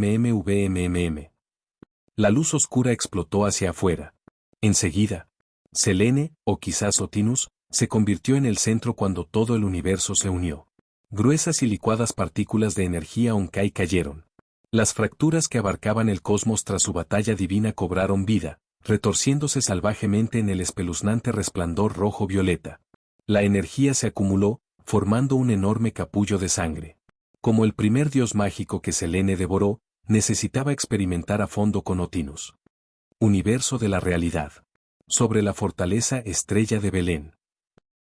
La luz oscura explotó hacia afuera. Enseguida, Selene, o quizás Otinus, se convirtió en el centro cuando todo el universo se unió. Gruesas y licuadas partículas de energía Onkai cayeron. Las fracturas que abarcaban el cosmos tras su batalla divina cobraron vida, retorciéndose salvajemente en el espeluznante resplandor rojo-violeta. La energía se acumuló, formando un enorme capullo de sangre. Como el primer dios mágico que Selene devoró, necesitaba experimentar a fondo con Otinus. Universo de la realidad. Sobre la fortaleza Estrella de Belén.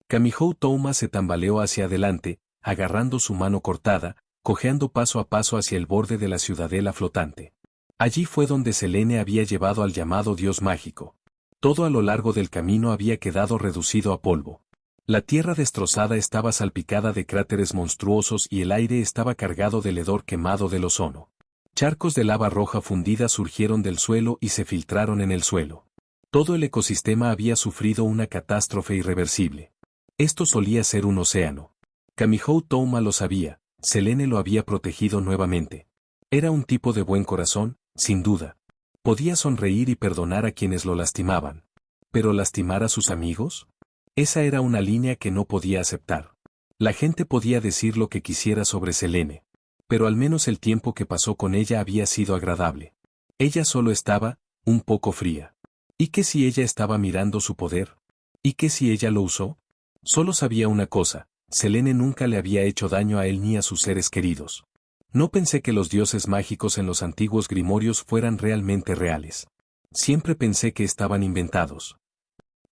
Kamihou Touma se tambaleó hacia adelante, agarrando su mano cortada, cojeando paso a paso hacia el borde de la ciudadela flotante. Allí fue donde Selene había llevado al llamado dios mágico. Todo a lo largo del camino había quedado reducido a polvo. La tierra destrozada estaba salpicada de cráteres monstruosos y el aire estaba cargado del hedor quemado del ozono. Charcos de lava roja fundida surgieron del suelo y se filtraron en el suelo. Todo el ecosistema había sufrido una catástrofe irreversible. Esto solía ser un océano. Kamihou Touma lo sabía, Selene lo había protegido nuevamente. Era un tipo de buen corazón, sin duda. Podía sonreír y perdonar a quienes lo lastimaban. ¿Pero lastimar a sus amigos? Esa era una línea que no podía aceptar. La gente podía decir lo que quisiera sobre Selene. Pero al menos el tiempo que pasó con ella había sido agradable. Ella solo estaba, un poco fría. ¿Y qué si ella estaba mirando su poder? ¿Y qué si ella lo usó? Solo sabía una cosa, Selene nunca le había hecho daño a él ni a sus seres queridos. No pensé que los dioses mágicos en los antiguos grimorios fueran realmente reales. Siempre pensé que estaban inventados.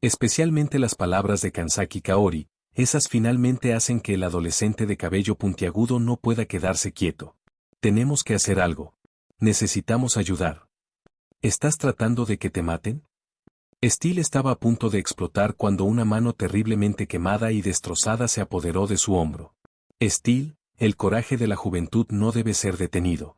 Especialmente las palabras de Kansaki Kaori, esas finalmente hacen que el adolescente de cabello puntiagudo no pueda quedarse quieto. Tenemos que hacer algo. Necesitamos ayudar. ¿Estás tratando de que te maten? Steel estaba a punto de explotar cuando una mano terriblemente quemada y destrozada se apoderó de su hombro. Steel, el coraje de la juventud no debe ser detenido.